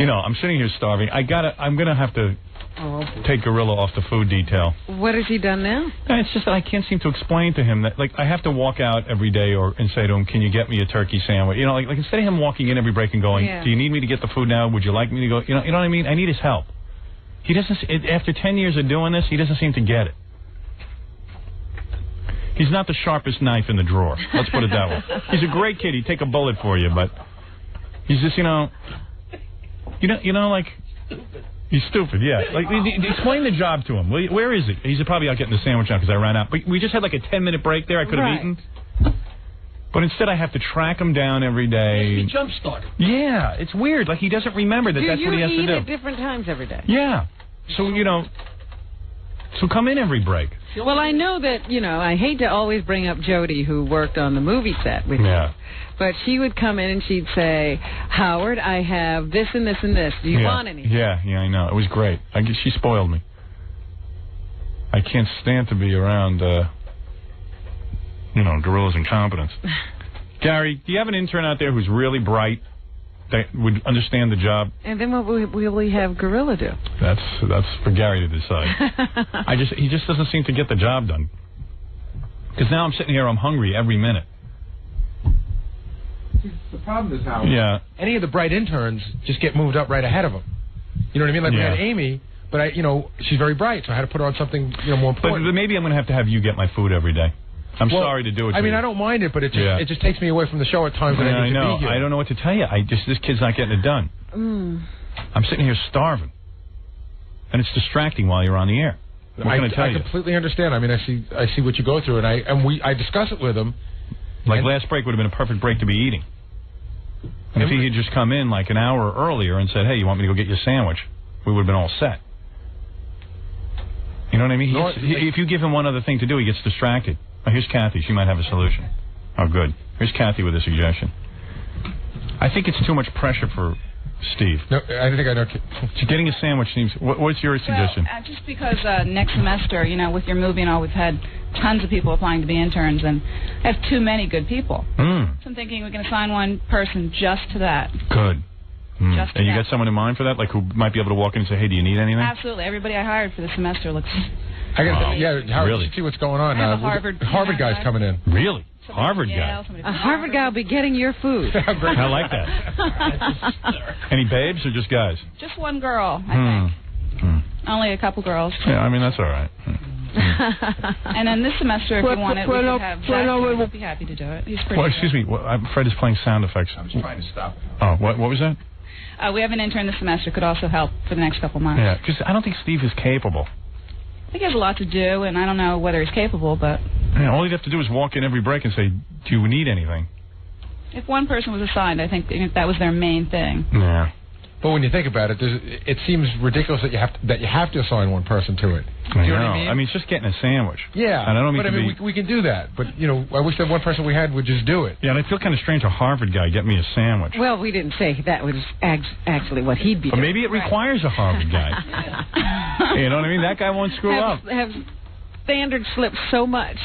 You know, I'm sitting here starving. I'm gonna have to take Gorilla off the food detail. What has he done now? It's just that I can't seem to explain to him that, like, I have to walk out every day and say to him, "Can you get me a turkey sandwich?" You know, like instead of him walking in every break and going, "Do you need me to get the food now? Would you like me to go?" You know what I mean? I need his help. He doesn't. After 10 years of doing this, he doesn't seem to get it. He's not the sharpest knife in the drawer. Let's put it that way. He's a great kid. He'd take a bullet for you, but he's just, like, he's stupid, yeah. Like, explain the job to him. Where is he? He's probably out getting the sandwich now because I ran out. But we just had like a 10-minute break there. I could have eaten. But instead, I have to track him down every day. He jump-started. Yeah, it's weird. Like, he doesn't remember that's what he has to do. You eat at different times every day. Yeah. So, so come in every break. Well, I know that, I hate to always bring up Jody, who worked on the movie set with you. But she would come in and she'd say, "Howard, I have this and this and this. Do you want anything?" Yeah, I know. It was great. She spoiled me. I can't stand to be around, Gorilla's incompetence. Gary, do you have an intern out there who's really bright that would understand the job? And then what will we have Gorilla do? That's for Gary to decide. He just doesn't seem to get the job done. Because now I'm sitting here, I'm hungry every minute. The problem is how any of the bright interns just get moved up right ahead of them. You know what I mean? Like we had Amy, but she's very bright, so I had to put her on something more important. But maybe I'm going to have you get my food every day. I'm sorry to do it. I mean, I don't mind it, but it just takes me away from the show at times when I need to be here. I don't know what to tell you. This kid's not getting it done. I'm sitting here starving, and it's distracting while you're on the air. What can I tell you? I completely understand. I mean, I see what you go through, and I discuss it with him. Like last break would have been a perfect break to be eating. And if he had just come in like an hour earlier and said, "Hey, you want me to go get you a sandwich?" we would have been all set. You know what I mean? If you give him one other thing to do, he gets distracted. Oh, here's Kathy. She might have a solution. Oh, good. Here's Kathy with a suggestion. I think it's too much pressure for Steve. No, I think I know. Getting a sandwich seems... What's your suggestion? Well, just because next semester, with your movie and all, we've had tons of people applying to be interns, and I have too many good people. So I'm thinking we can assign one person just to that. Good. And you got someone in mind for that? Like who might be able to walk in and say, "Hey, do you need anything?" Absolutely. Everybody I hired for the semester looks... Howard, really? See what's going on. Harvard guy's coming in. Really? Harvard guy? A Harvard guy will be getting your food. I like that. Any babes or just guys? Just one girl, I think. Only a couple girls. Yeah, I mean, that's all right. And then this semester, if you want it, we could have Zach. We'd be happy to do it. He's pretty good. Excuse me. Fred is playing sound effects. I'm just trying to stop it. Oh, what was that? We have an intern this semester. Could also help for the next couple months. Yeah, because I don't think Steve is capable. I think he has a lot to do, and I don't know whether he's capable, but... Yeah, all he'd have to do is walk in every break and say, "Do you need anything?" If one person was assigned, I think that was their main thing. Yeah. But when you think about it, it seems ridiculous that you have to assign one person to it. I know. I mean, it's just getting a sandwich. Yeah. And I don't mean we can do that. But, I wish that one person we had would just do it. Yeah, and I feel kind of strange a Harvard guy get me a sandwich. Well, we didn't say that was actually what he'd be doing. But maybe it requires a Harvard guy. You know what I mean? That guy won't screw up. Have standards slipped so much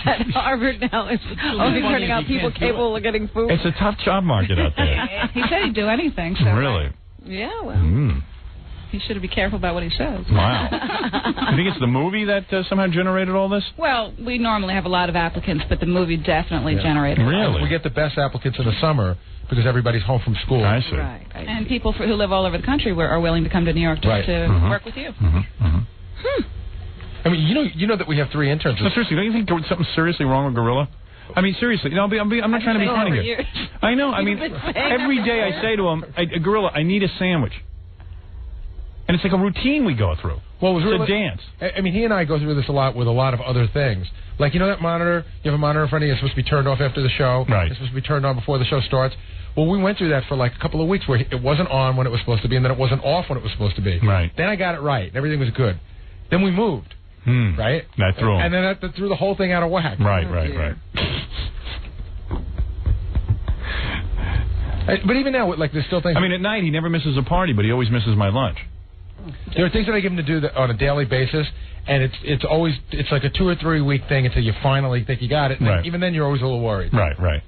that Harvard now is only turning out people capable of getting food. It's a tough job market out there. He said he'd do anything. So really? Yeah, well... He should be careful about what he says. Wow. You think it's the movie that somehow generated all this? Well, we normally have a lot of applicants, but the movie definitely generated it. Really? We get the best applicants in the summer because everybody's home from school. I see. Right. And people who live all over the country are willing to come to New York just to work with you. I mean, you know that we have 3 interns. No, seriously, don't you think there's something seriously wrong with Gorilla? I mean, seriously, I'm not trying to be funny here. I know. I mean, every day I say to him, "Gorilla, I need a sandwich." And it's like a routine we go through. Well, it's a dance. I mean, he and I go through this a lot with a lot of other things. Like, that monitor, you have a monitor in front of you, it's supposed to be turned off after the show. Right. It's supposed to be turned on before the show starts. Well, we went through that for like a couple of weeks where it wasn't on when it was supposed to be, and then it wasn't off when it was supposed to be. Right. Then I got it right. Everything was good. Then we moved. Right? That threw him. And then that threw the whole thing out of whack. Right. But even now, like, there's still things... I mean, at night, he never misses a party, but he always misses my lunch. There are things that I give him to do on a daily basis, and it's always like a 2 or 3 week thing until you finally think you got it. And even then, you're always a little worried. Right.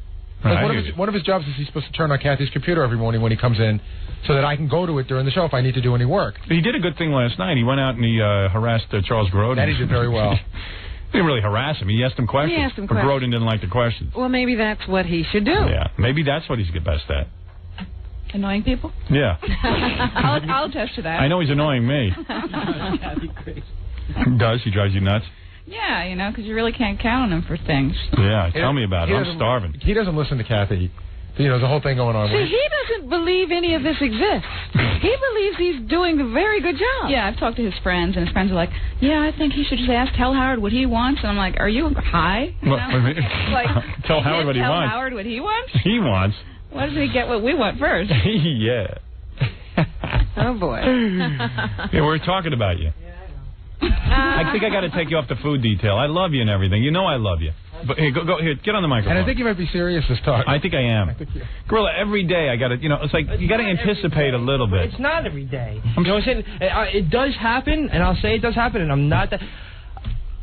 Like one of his jobs is he's supposed to turn on Kathy's computer every morning when he comes in so that I can go to it during the show if I need to do any work. He did a good thing last night. He went out and he harassed Charles Grodin. That he did very well. He didn't really harass him. He asked him questions. But Grodin didn't like the questions. Well, maybe that's what he should do. Yeah, maybe that's what he's best at. Annoying people? Yeah. I'll attest to that. I know he's annoying me. Does? He drives you nuts? Yeah, you know, because you really can't count on him for things. Yeah, tell me about it. I'm starving. He doesn't listen to Kathy. You know, there's a whole thing going on. See, he doesn't believe any of this exists. He believes he's doing a very good job. Yeah, I've talked to his friends, and his friends are like, yeah, I think he should just tell Howard what he wants. And I'm like, are you high? You know? Tell Howard what he wants. Tell Howard what he wants? He wants. Why doesn't he get what we want first? Yeah. Oh, boy. Yeah, we're talking about you. I think I got to take you off the food detail. I love you and everything. You know I love you. But here, go here, get on the microphone. And I think you might be serious this talk. I think I am. Gorilla, every day I got to, you know, it's like you got to anticipate a little bit. It's not every day. You know what I'm saying? It does happen, and I'll say it does happen, and I'm not that.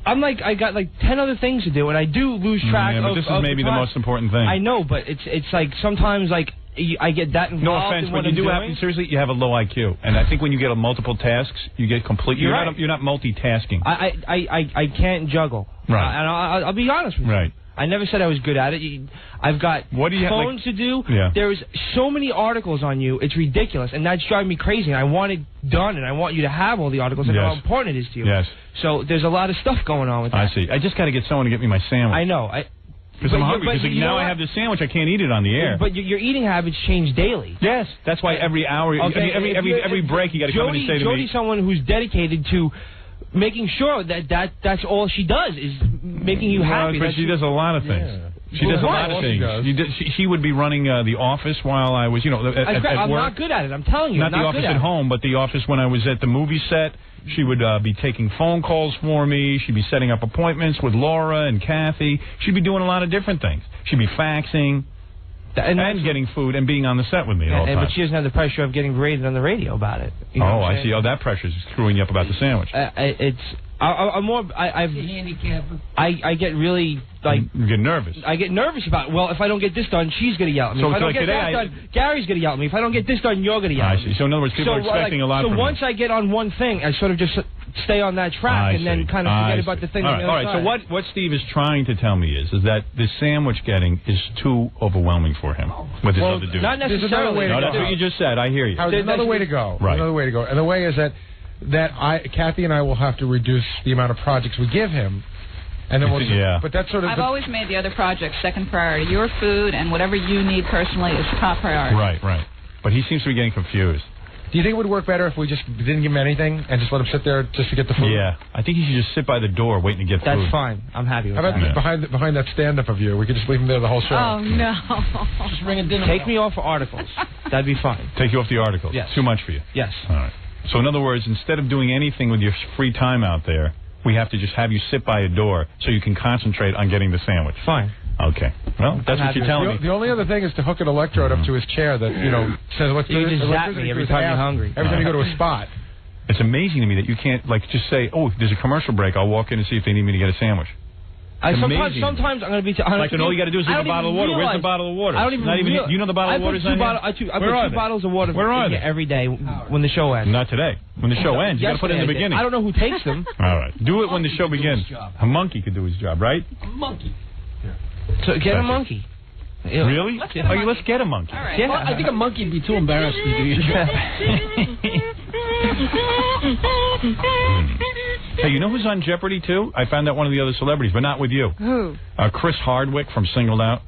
I'm like, I got like 10 other things to do, and I do lose track of. But this is maybe the most important thing. I know, but it's like sometimes like I get that involved. No offense, but you do have seriously. You have a low IQ, and I think when you get multiple tasks, you get complete. You're not multitasking. I can't juggle. Right. And I'll be honest with you. Right. I never said I was good at it. I've got phones to do. Yeah. There's so many articles on you. It's ridiculous, and that's driving me crazy. And I want it done, and I want you to have all the articles and how important it is to you. Yes. So there's a lot of stuff going on with that. I see. I just got to get someone to get me my sandwich. I know. Because I'm hungry. Because now I have this sandwich, I can't eat it on the air. But your eating habits change daily. Yes. That's why every hour, every break, you got to come in and say to me. Jody's someone who's dedicated to making sure that's all she does is making you happy. But she does a lot of things. Yeah. She does a lot of things. She would be running the office while I was, at work. I'm not good at it. I'm telling you. Not the office at home, but the office when I was at the movie set. She would be taking phone calls for me. She'd be setting up appointments with Laura and Kathy. She'd be doing a lot of different things. She'd be faxing and getting food and being on the set with me all the time. But she doesn't have the pressure of getting rated on the radio about it. You know I see. Oh, that pressure's screwing you up about the sandwich. I'm more. I get really you get nervous. I get nervous about it. Well, if I don't get this done, she's gonna yell at me. So if I don't like get that done, Gary's gonna yell at me. If I don't get this done, you're gonna yell at me. I see. So in other words, people are expecting a lot from you. So once I get on one thing, I sort of just stay on that track and then kind of forget about the thing on the other side. So what Steve is trying to tell me is that the sandwich getting is too overwhelming for him with his other dudes. Not necessarily. No, that's what you just said. I hear you. There's another way to go. Right. Another way to go. And the way is that Kathy and I will have to reduce the amount of projects we give him, and then we'll. But that's sort of. I've always made the other projects second priority. Your food and whatever you need personally is top priority. Right. But he seems to be getting confused. Do you think it would work better if we just didn't give him anything and just let him sit there just to get the food? Yeah, I think he should just sit by the door waiting to get food. That's fine. I'm happy with that. How about behind that stand-up of you? We could just leave him there the whole show. Oh, no. Just bring a dinner. Take me off articles. That'd be fine. Take you off the articles? Yes. Too much for you? Yes. All right. So in other words, instead of doing anything with your free time out there, we have to just have you sit by a door so you can concentrate on getting the sandwich. Fine. Okay. Well, that's what you're telling me. The only other thing is to hook an electrode up to his chair that, says, let's you just zap me every time you're hungry. Every time you go to a spot. It's amazing to me that you can't, just say, oh, there's a commercial break. I'll walk in and see if they need me to get a sandwich. Sometimes I'm going to be... all you got to do is leave a bottle of water. Where's the bottle of water? I don't even you know the bottle of water's on here? I put 2 bottles of water every day when the show ends. Not today. When the show ends. You got to put it in the beginning. I don't know who takes them. All right. Do it when the show begins. A monkey could do his job, right? A monkey. So get a monkey. Really? Let's get a monkey. Right. Yeah. I think a monkey would be too embarrassed to do your job. Hey, you know who's on Jeopardy, too? I found out one of the other celebrities, but not with you. Who? Chris Hardwick from Singled Out.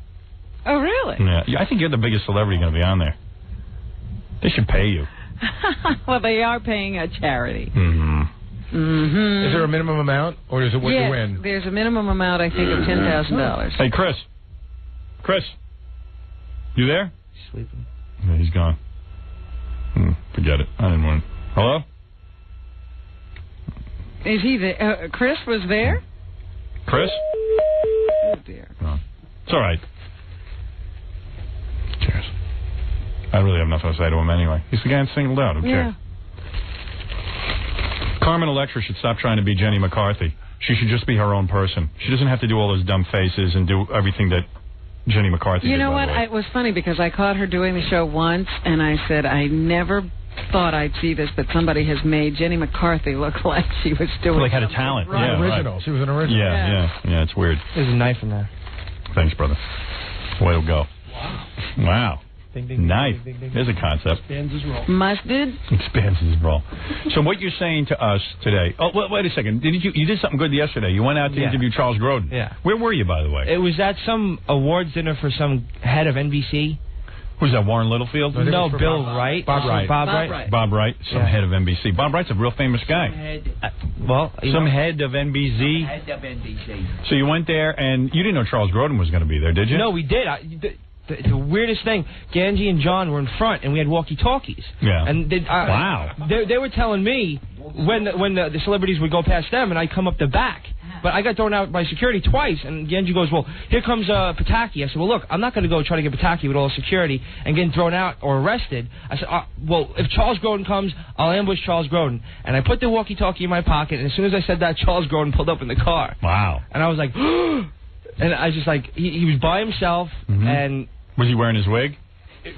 Oh, really? Yeah, I think you're the biggest celebrity going to be on there. They should pay you. Well, they are paying a charity. Mm-hmm. Is there a minimum amount, or is it what you win? There's a minimum amount, I think, of $10,000. Hey, Chris. You there? He's sleeping. Yeah, he's gone. Forget it. I didn't want him. Hello? Is he there? Chris was there? Chris? Oh, dear. No. It's all right. Cheers. I really have nothing to say to him anyway. He's the guy Singled Out. Who cares? Carmen Electra should stop trying to be Jenny McCarthy. She should just be her own person. She doesn't have to do all those dumb faces and do everything that Jenny McCarthy. You know what? It was funny because I caught her doing the show once, and I said I never thought I'd see this, but somebody has made Jenny McCarthy look like she was doing. Like had a talent. Right. Yeah, original. Right. She was an original. Yeah. It's weird. There's a knife in there. Thanks, brother. Way to go. Wow. Ding, ding, knife. Ding, ding, ding, There's a concept. Expands his role. Mustard. Expands his role. So what you're saying to us today? Oh, wait a second. You did something good yesterday? You went out to interview Charles Grodin. Yeah. Where were you, by the way? It was at some awards dinner for some head of NBC. Who's that? Warren Littlefield? No, Bill Wright. Bob Wright. Bob Wright. Some head of NBC. Bob Wright's a real famous guy. Some head of NBC. Head of NBC. So you went there, and you didn't know Charles Grodin was going to be there, did you? No, we did. The weirdest thing, Ganji and John were in front, and we had walkie-talkies. Yeah. And wow. They were telling me when the celebrities would go past them, and I'd come up the back. But I got thrown out by security twice, and Ganji goes, well, here comes Pataki. I said, well, look, I'm not going to go try to get Pataki with all the security and getting thrown out or arrested. I said, well, if Charles Grodin comes, I'll ambush Charles Grodin. And I put the walkie-talkie in my pocket, and as soon as I said that, Charles Grodin pulled up in the car. Wow. And I was like, and I just like, he was by himself, and... Was he wearing his wig?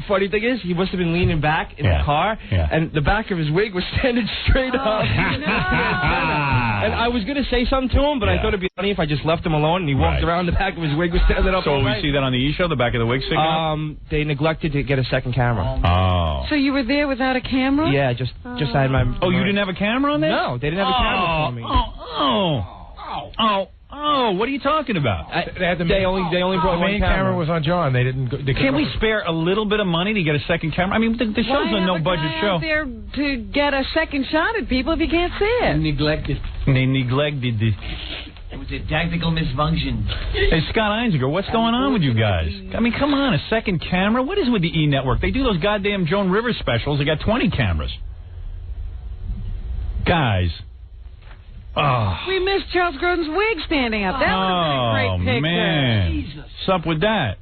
Funny thing is, he must have been leaning back in the car, and the back of his wig was standing straight up. And I was going to say something to him, but I thought it'd be funny if I just left him alone, and he walked around, the back of his wig was standing up. So we see that on the E! Show, the back of the wig sticking up? They neglected to get a second camera. Oh. So you were there without a camera? Yeah, just I had my... Oh, you didn't have a camera on there? No, they didn't have a camera for me. Oh, what are you talking about? They only brought the main camera was on John. They didn't. Can we spare a little bit of money to get a second camera? I mean, the show's a no-budget show. Why have a guy out there to get a second shot at people if you can't see it? They neglected it. It was a tactical misfunction. Hey, Scott Einziger, what's going on with you guys? I mean, come on, a second camera? What is with the E! Network? They do those goddamn Joan Rivers specials. They got 20 cameras. Guys. Oh. We missed Charles Grodin's wig standing up. That would have been a great picture. Man. Jesus. What's up with that?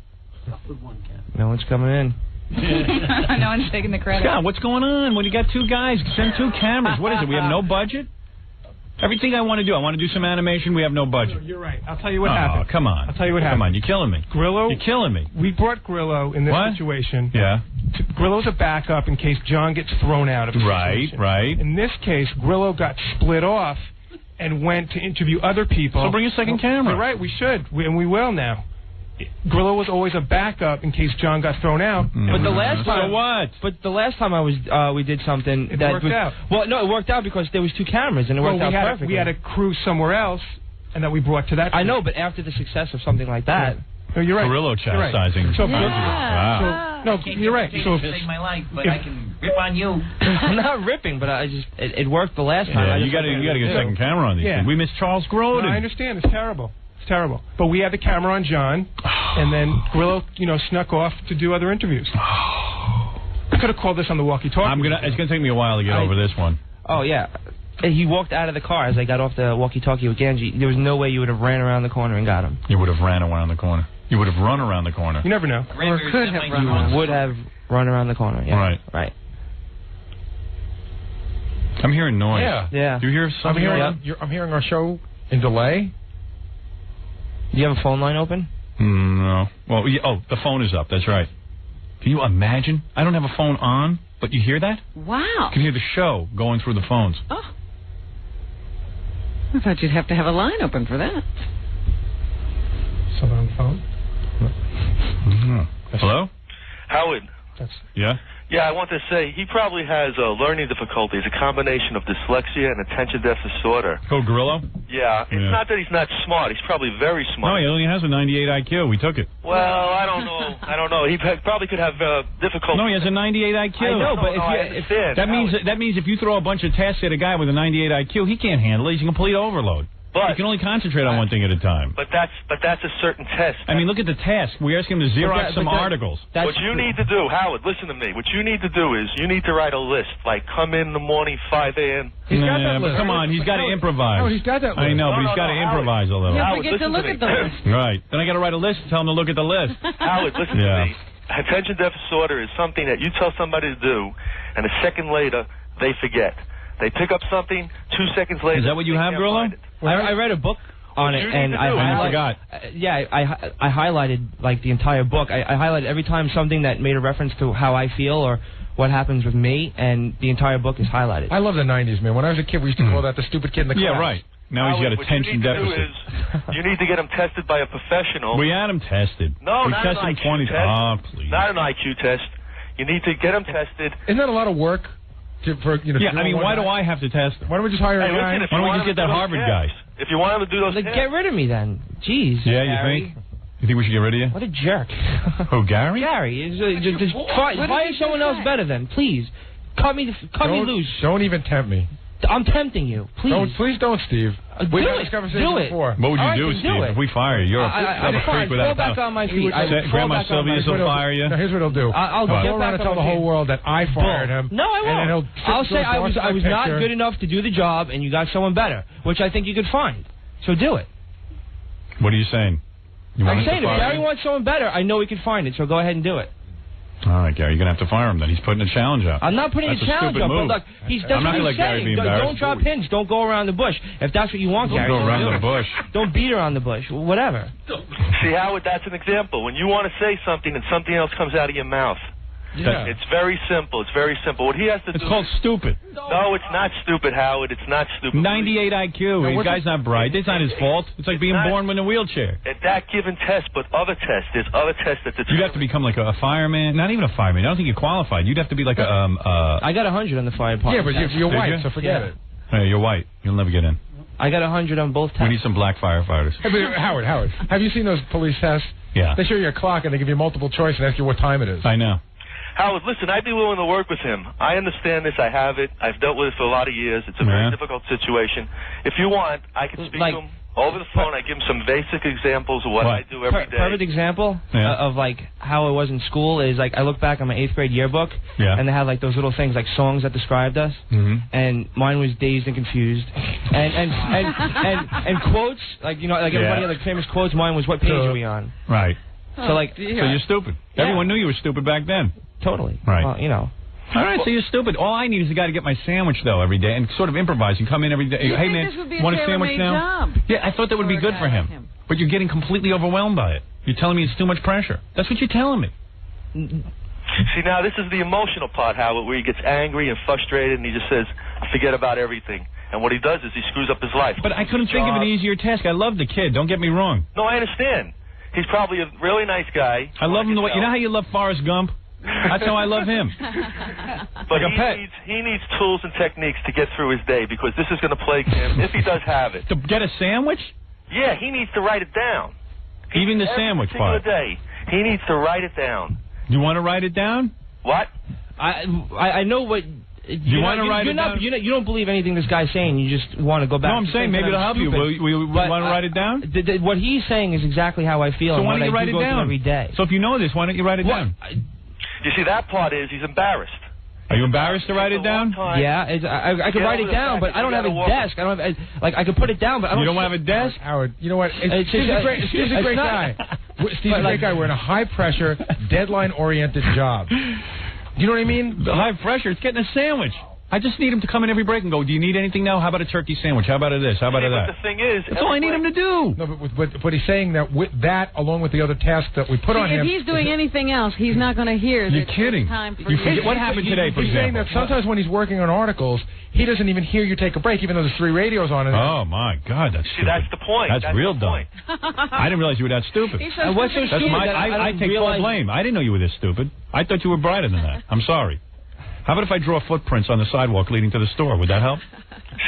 No one's coming in. No one's taking the credit. Scott, what's going on? When you got two guys, send two cameras. What is it? We have no budget? Everything I want to do. I want to do some animation. We have no budget. You're right. I'll tell you what happened. Oh, come on. I'll tell you what happened. Come on. You're killing me. Grillo. You're killing me. We brought Grillo in this situation. Yeah. Grillo's a backup in case John gets thrown out of the situation. Right. In this case, Grillo got split off and went to interview other people. So bring a second camera. You're right. We should. And we will now. Grillo was always a backup in case John got thrown out. But the last time, so what? But the last time I was, we did something it that worked out. Well, no, it worked out because there was two cameras and it worked out perfectly. We had a crew somewhere else, and that we brought to that. I know, but after the success of something like that, no, you're right. Guerrillo chastising. Right. So, wow. no, you're right. So save my life, but I can rip on you. I'm not ripping, but I just it worked the last time. Yeah, you got to get a second camera on these things. We missed Charles Grodin. No, I understand. It's terrible. It's terrible. But we had the camera on John, and then Grillo, snuck off to do other interviews. I could have called this on the walkie-talkie. It's gonna take me a while to get over this one. Oh yeah. He walked out of the car as I got off the walkie-talkie with Ganji. There was no way you would have ran around the corner and got him. You would have ran around the corner. You would have run around the corner. You never know. Or could have run around. You would have run around the corner. Yeah. Right. I'm hearing noise. Yeah. Do you hear something? I'm hearing our show in delay. Do you have a phone line open? No. Well, the phone is up. That's right. Can you imagine? I don't have a phone on, but you hear that? Wow. You can hear the show going through the phones. Oh. I thought you'd have to have a line open for that. Someone on the phone? Hello? Howard. Yeah? Yeah, I want to say he probably has learning difficulties, a combination of dyslexia and attention deficit disorder. Oh, Grillo? Yeah. It's not that he's not smart. He's probably very smart. No, he only has a 98 IQ. We took it. Well, I don't know. He probably could have difficulty. No, he has a 98 IQ. I know, but that means if you throw a bunch of tests at a guy with a 98 IQ, he can't handle it. He's a complete overload. But he can only concentrate on one thing at a time. But that's a certain test. I mean, look at the task. We asked him to Xerox some articles. What you need to do, Howard, listen to me. What you need to do is you need to write a list, like come in the morning, 5 a.m. He's got that list. But come on, he's got to improvise. No, he's got that list. I know, but he's got to improvise a little. You forget to look at the list. Right. Then I got to write a list and tell him to look at the list. Howard, listen to me. Attention deficit disorder is something that you tell somebody to do, and a second later, they forget. They pick up something, 2 seconds later. Is that what you have, Grillo? I read a book on it, and I forgot. I highlighted like the entire book. I highlighted every time something that made a reference to how I feel or what happens with me, and the entire book is highlighted. I love the 90s, man. When I was a kid, we used to call that the stupid kid in the class. Yeah, right. Now he's got attention deficit. You need to get him tested by a professional. We had him tested. No, we not an IQ test. Oh, please. Not an IQ test. You need to get him tested. Isn't that a lot of work? Yeah, I mean, why do I have to test him? Why don't we just hire a guy? Why don't we just get that Harvard guy? If you want him to do those tests. Get rid of me then. Jeez. Yeah, Gary. you think? You think we should get rid of you? What a jerk. Who, Gary? Gary. Just fire someone else better then, please. Cut me loose. Don't even tempt me. I'm tempting you. Please. Please don't, Steve. We've had this conversation before. What would you do, Steve, if we fire you? You're a freak without a back on my feet. Grandma Sylvia's will fire you. No, here's what he'll do. I'll go around and tell the whole world that I fired him. No, I won't. And then I'll say I was not good enough to do the job, and you got someone better, which I think you could find. So do it. What are you saying? I'm saying if Gary wants someone better, I know he can find it, so go ahead and do it. All right, Gary, you're going to have to fire him then. He's putting a challenge out. I'm not putting a challenge out, but look, that's what he's saying. Don't drop hints. Don't go around the bush. If that's what you want, Gary, don't go around the bush. Don't beat around the bush. Whatever. See, Howard, that's an example. When you want to say something and something else comes out of your mouth. Yeah. It's very simple. It's very simple. What he has to do... It's called stupid. No, it's not stupid, Howard. It's not stupid. 98 IQ. The guy's not bright. It's not his fault. It's like being born in a wheelchair. At that given test, but other tests. There's other tests that determine... You'd have to become like a fireman. Not even a fireman. I don't think you're qualified. You'd have to be like a... I got 100 on the fire department. Yeah, but you're white, so forget it. Hey, you're white. You'll never get in. I got 100 on both tests. We need some black firefighters. Hey, but Howard, have you seen those police tests? Yeah. They show you a clock and they give you multiple choice and ask you what time it is. I know. Howard, listen, I'd be willing to work with him. I understand this. I have it. I've dealt with it for a lot of years. It's a very difficult situation. If you want, I can speak to him over the phone. I give him some basic examples of what I do every day. Perfect example of like how it was in school is like I look back on my 8th grade yearbook and they had like those little things like songs that described us and mine was Dazed and Confused and quotes like everybody had like famous quotes. Mine was What page are we on? Right. So like so you're stupid. Everyone knew you were stupid back then. Totally. Right. Well, you know. All right, so you're stupid. All I need is a guy to get my sandwich, though, every day and sort of improvise and come in every day. Hey, man, want a sandwich now? Job. Yeah, I thought that would be good for him. But you're getting completely overwhelmed by it. You're telling me it's too much pressure. That's what you're telling me. See, now, this is the emotional part, Howard, where he gets angry and frustrated and he just says, forget about everything. And what he does is he screws up his life. But I couldn't think of an easier task. I love the kid. Don't get me wrong. No, I understand. He's probably a really nice guy. I love him the way... You know how you love Forrest Gump? That's how I love him. But he needs tools and techniques to get through his day because this is going to plague him if he does have it. To get a sandwich? Yeah, he needs to write it down. Even the sandwich part? Every day, he needs to write it down. You want to write it down? What? I know what... You want to write it down? You don't believe anything this guy's saying. You just want to go back. No, I'm saying maybe it'll help you. Will you want to write it down? What he's saying is exactly how I feel. So why don't you write it down every day? So if you know this, why don't you write it down? You see, that part is he's embarrassed. Are you embarrassed to write it down? Yeah, I could write it down, but I don't have a desk. I don't have I could put it down, but I don't. You don't have a desk, Howard. You know what? Steve's a great guy. Steve's a great guy. We're in a high pressure, deadline oriented job. Do you know what I mean? The high pressure. It's getting a sandwich. I just need him to come in every break and go, do you need anything now? How about a turkey sandwich? How about this? How about that? But the thing is... That's all I need him to do. No, but he's saying that with that, along with the other tasks that we put on him... If he's doing anything else, he's not going to hear You're kidding. Time for you forget what happened today, for example. He's saying that sometimes when he's working on articles, he doesn't even hear you take a break, even though there's 3 radios on it. Oh, my God, that's stupid. See, that's the point. That's real dumb. I didn't realize you were that stupid. What's so stupid? I take full blame. I didn't know you were this stupid. I thought you were brighter than that. I'm sorry. How about if I draw footprints on the sidewalk leading to the store? Would that help?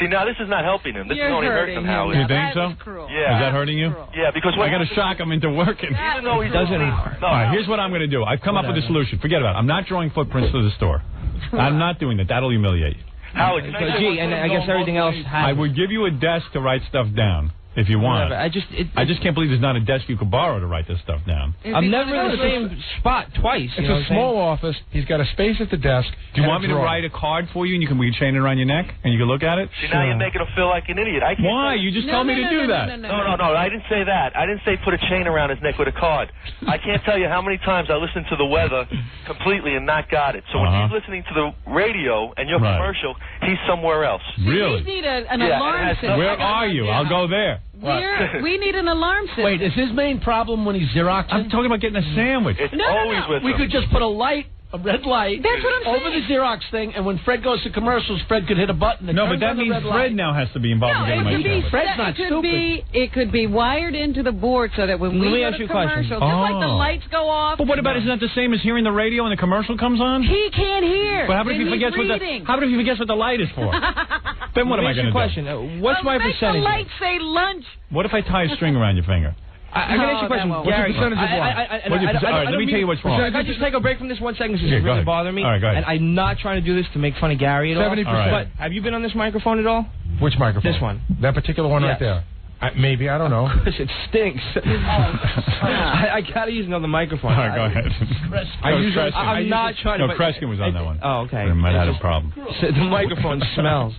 See, now this is not helping him. This is only hurting him, Howard. You think so? Yeah. Is that hurting you? Yeah, because I got to shock him into working. Even though he doesn't. All right, here's what I'm going to do. I've come up with a solution. Forget about it. I'm not drawing footprints to the store. I'm not doing that. That'll humiliate you. Howard, and I guess everything else. I would give you a desk to write stuff down. If you want. I just can't believe there's not a desk you could borrow to write this stuff down. I'm never in the same spot twice. It's a small office. He's got a space at the desk. Do you want me to write a card for you and we can chain it around your neck and you can look at it? See, now you're making him feel like an idiot. Why? You just told me to do that. No, I didn't say that. I didn't say put a chain around his neck with a card. I can't tell you how many times I listened to the weather completely and not got it. So when he's listening to the radio and your commercial, he's somewhere else. Really? You need an alarm system. Where are you? I'll go there. We need an alarm system. Wait, is his main problem when he's Xeroxing? I'm talking about getting a sandwich. It's always with We him. could just put a light, a red light, That's what I'm over the Xerox thing, and when Fred goes to commercials, Fred could hit a button. No, but that means Fred now has to be involved in getting my sandwich. Fred's not stupid. It could be wired into the board so that when we go to commercial, just like the lights go off. But what about, isn't that the same as hearing the radio when the commercial comes on? He can't hear. But how about if he forgets what the light is for? Then what am I going to do? Question. What's my percentage? Make the light say lunch. What if I tie a string around your finger? I can ask you a question. What's your percentage of what? All right, let me tell you what's wrong. Can I just take a break from this 1 second? This is really bothering me. All right, go ahead. And I'm not trying to do this to make fun of Gary at all. 70%. But have you been on this microphone at all? Which microphone? This one. That particular one right there. Maybe, I don't know. It stinks. I gotta use another microphone. All right, go ahead. I'm not trying to. No, Kreskin was on that one. Oh, okay. I might have had a problem. The microphone smells.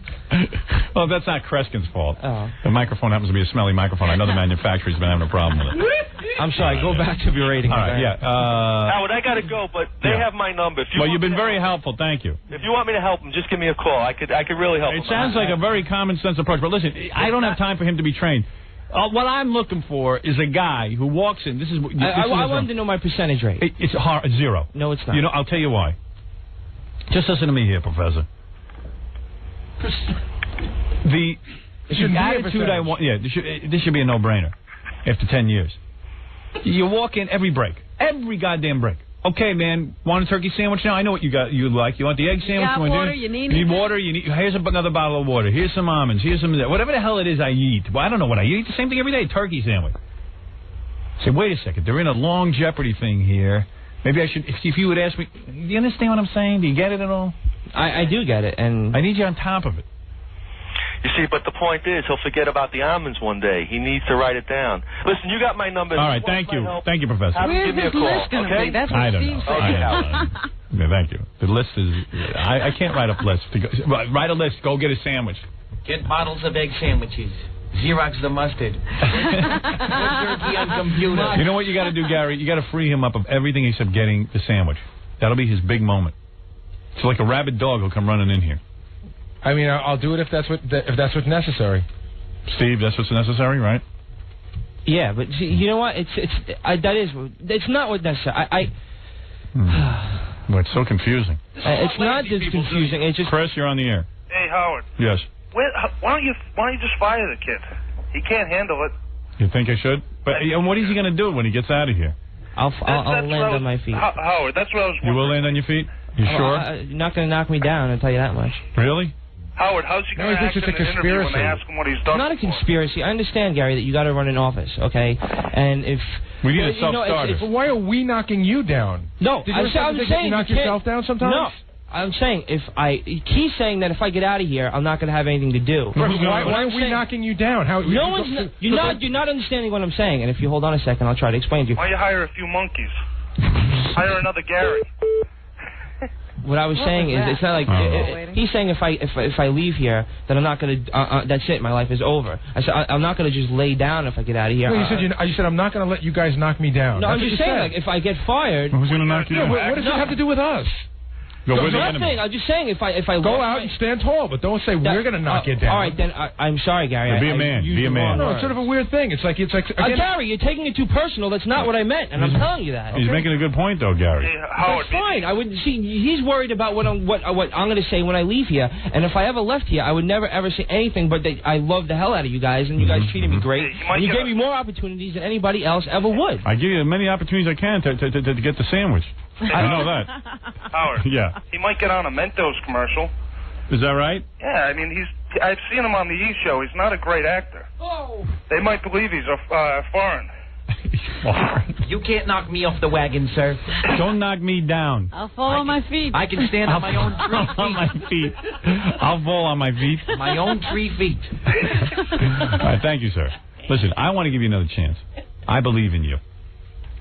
Well, that's not Kreskin's fault. Oh. The microphone happens to be a smelly microphone. I know the manufacturer's been having a problem with it. I'm sorry. Go back to your rating. All right, yeah. Howard, I gotta go, but they have my number. Well, you've been very helpful. Thank you. If you want me to help him, just give me a call. I could really help him. It sounds like a very common sense approach, but listen, I don't have time for him to be trained. What I'm looking for is a guy who walks in. This is. I wanted to know my percentage rate. It's zero. No, it's not. You know, I'll tell you why. Just listen to me here, Professor. The attitude I want. Yeah, this should be a no-brainer. After 10 years, you walk in every break, every goddamn break. Okay, man, want a turkey sandwich now? I know what you like. You want the egg sandwich? You got water? You need water? Here's another bottle of water. Here's some almonds. Here's some whatever the hell it is I eat. Well, I don't know what I eat. The same thing every day. Turkey sandwich. Say, wait a second. They're in a long Jeopardy thing here. Maybe I should. If you would ask me, do you understand what I'm saying? Do you get it at all? I do get it, and I need you on top of it. You see, but the point is, he'll forget about the almonds one day. He needs to write it down. Listen, you got my number. All right, thank you. Thank you, Professor. Give me a call, okay? That's what I don't know. Yeah, thank you. The list is... I can't write up lists. Write a list. Go get a sandwich. Get bottles of egg sandwiches. Xerox the mustard. Put turkey on computer. You know what you got to do, Gary? You got to free him up of everything except getting the sandwich. That'll be his big moment. It's like a rabid dog will come running in here. I mean, I'll do it if that's what's necessary. Steve, that's what's necessary, right? Yeah, but see, you know what? It's not what necessary. Well, it's so confusing. It's not just confusing. It's just. Chris, you're on the air. Hey, Howard. Yes. Why don't you just fire the kid? He can't handle it. You think I should? But what is he going to do when he gets out of here? I'll land on my feet. Howard, that's what I was wondering. You will land on your feet? You sure? You're not going to knock me down, I'll tell you that much. Really? Howard, how's he going to act in an interview when they ask him what he's done? It's not a conspiracy. I understand, Gary, that you got to run an office, okay? And if we need a self-starter. Why are we knocking you down? No, I'm saying you knock yourself down sometimes. No, I'm saying he's saying that if I get out of here, I'm not going to have anything to do. Why are we knocking you down? You're not understanding what I'm saying. And if you hold on a second, I'll try to explain to you. Why don't you hire a few monkeys? Hire another Gary. What I was saying is, it's not like he's saying if I leave here, then I'm not gonna. That's it. My life is over. I said I'm not gonna just lay down if I get out of here. No, you said I'm not gonna let you guys knock me down. No, I'm just saying like if I get fired. Who's gonna knock you down? What does that have to do with us? Nothing. I'm just saying if I go out and stand tall, but don't say we're going to knock you down. All right, then I'm sorry, Gary. Be a man. Be a man. No, it's sort of a weird thing. It's like Gary, you're taking it too personal. That's not what I meant, and I'm telling you that. He's making a good point, though, Gary. That's fine. I would see. He's worried about what I'm going to say when I leave here, and if I ever left here, I would never ever say anything but that I love the hell out of you guys, and you guys treated me great, and you gave me more opportunities than anybody else ever would. I give you as many opportunities I can to get the sandwich. I know that. Howard. Yeah. He might get on a Mentos commercial. Is that right? Yeah, I mean, I've seen him on the E! Show. He's not a great actor. Oh. They might believe he's foreign. You can't knock me off the wagon, sir. Don't knock me down. I'll fall on my feet. I can stand on my own 3 feet. On my feet. I'll fall on my feet. My own 3 feet. All right, thank you, sir. Listen, I want to give you another chance. I believe in you.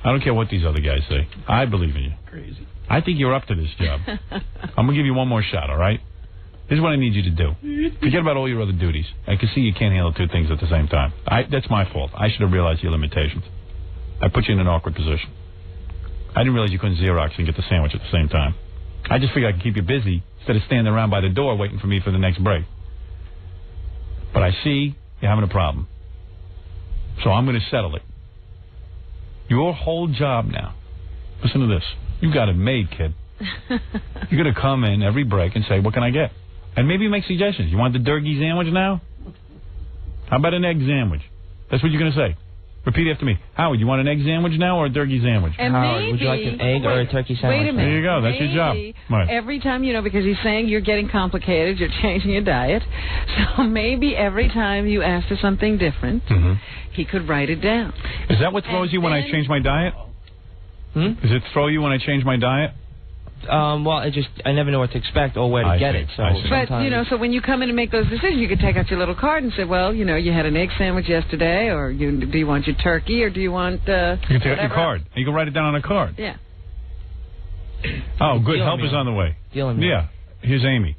I don't care what these other guys say. I believe in you. Crazy. I think you're up to this job. I'm going to give you one more shot, all right? This is what I need you to do. Forget about all your other duties. I can see you can't handle 2 things at the same time. That's my fault. I should have realized your limitations. I put you in an awkward position. I didn't realize you couldn't Xerox and get the sandwich at the same time. I just figured I could keep you busy instead of standing around by the door waiting for me for the next break. But I see you're having a problem. So I'm going to settle it. Your whole job now, listen to this. You got it made, kid. You're going to come in every break and say, what can I get? And maybe make suggestions. You want the turkey sandwich now? How about an egg sandwich? That's what you're going to say. Repeat after me. Howard, you want an egg sandwich now or a turkey sandwich? And Howard, maybe, would you like an egg or a turkey sandwich? Wait a minute. There you go. That's your job. Right. Every time, because he's saying you're getting complicated, you're changing your diet. So maybe every time you ask for something different, he could write it down. Is that what throws you when I change my diet? Does it throw you when I change my diet? Well, I never know what to expect or where to get it. So but, so when you come in and make those decisions, you could take out your little card and say, well, you had an egg sandwich yesterday, or do you want your turkey, or do you want you can take out your card. You can write it down on a card. Yeah. Oh, good. Help is on the way. Yeah. Here's Amy.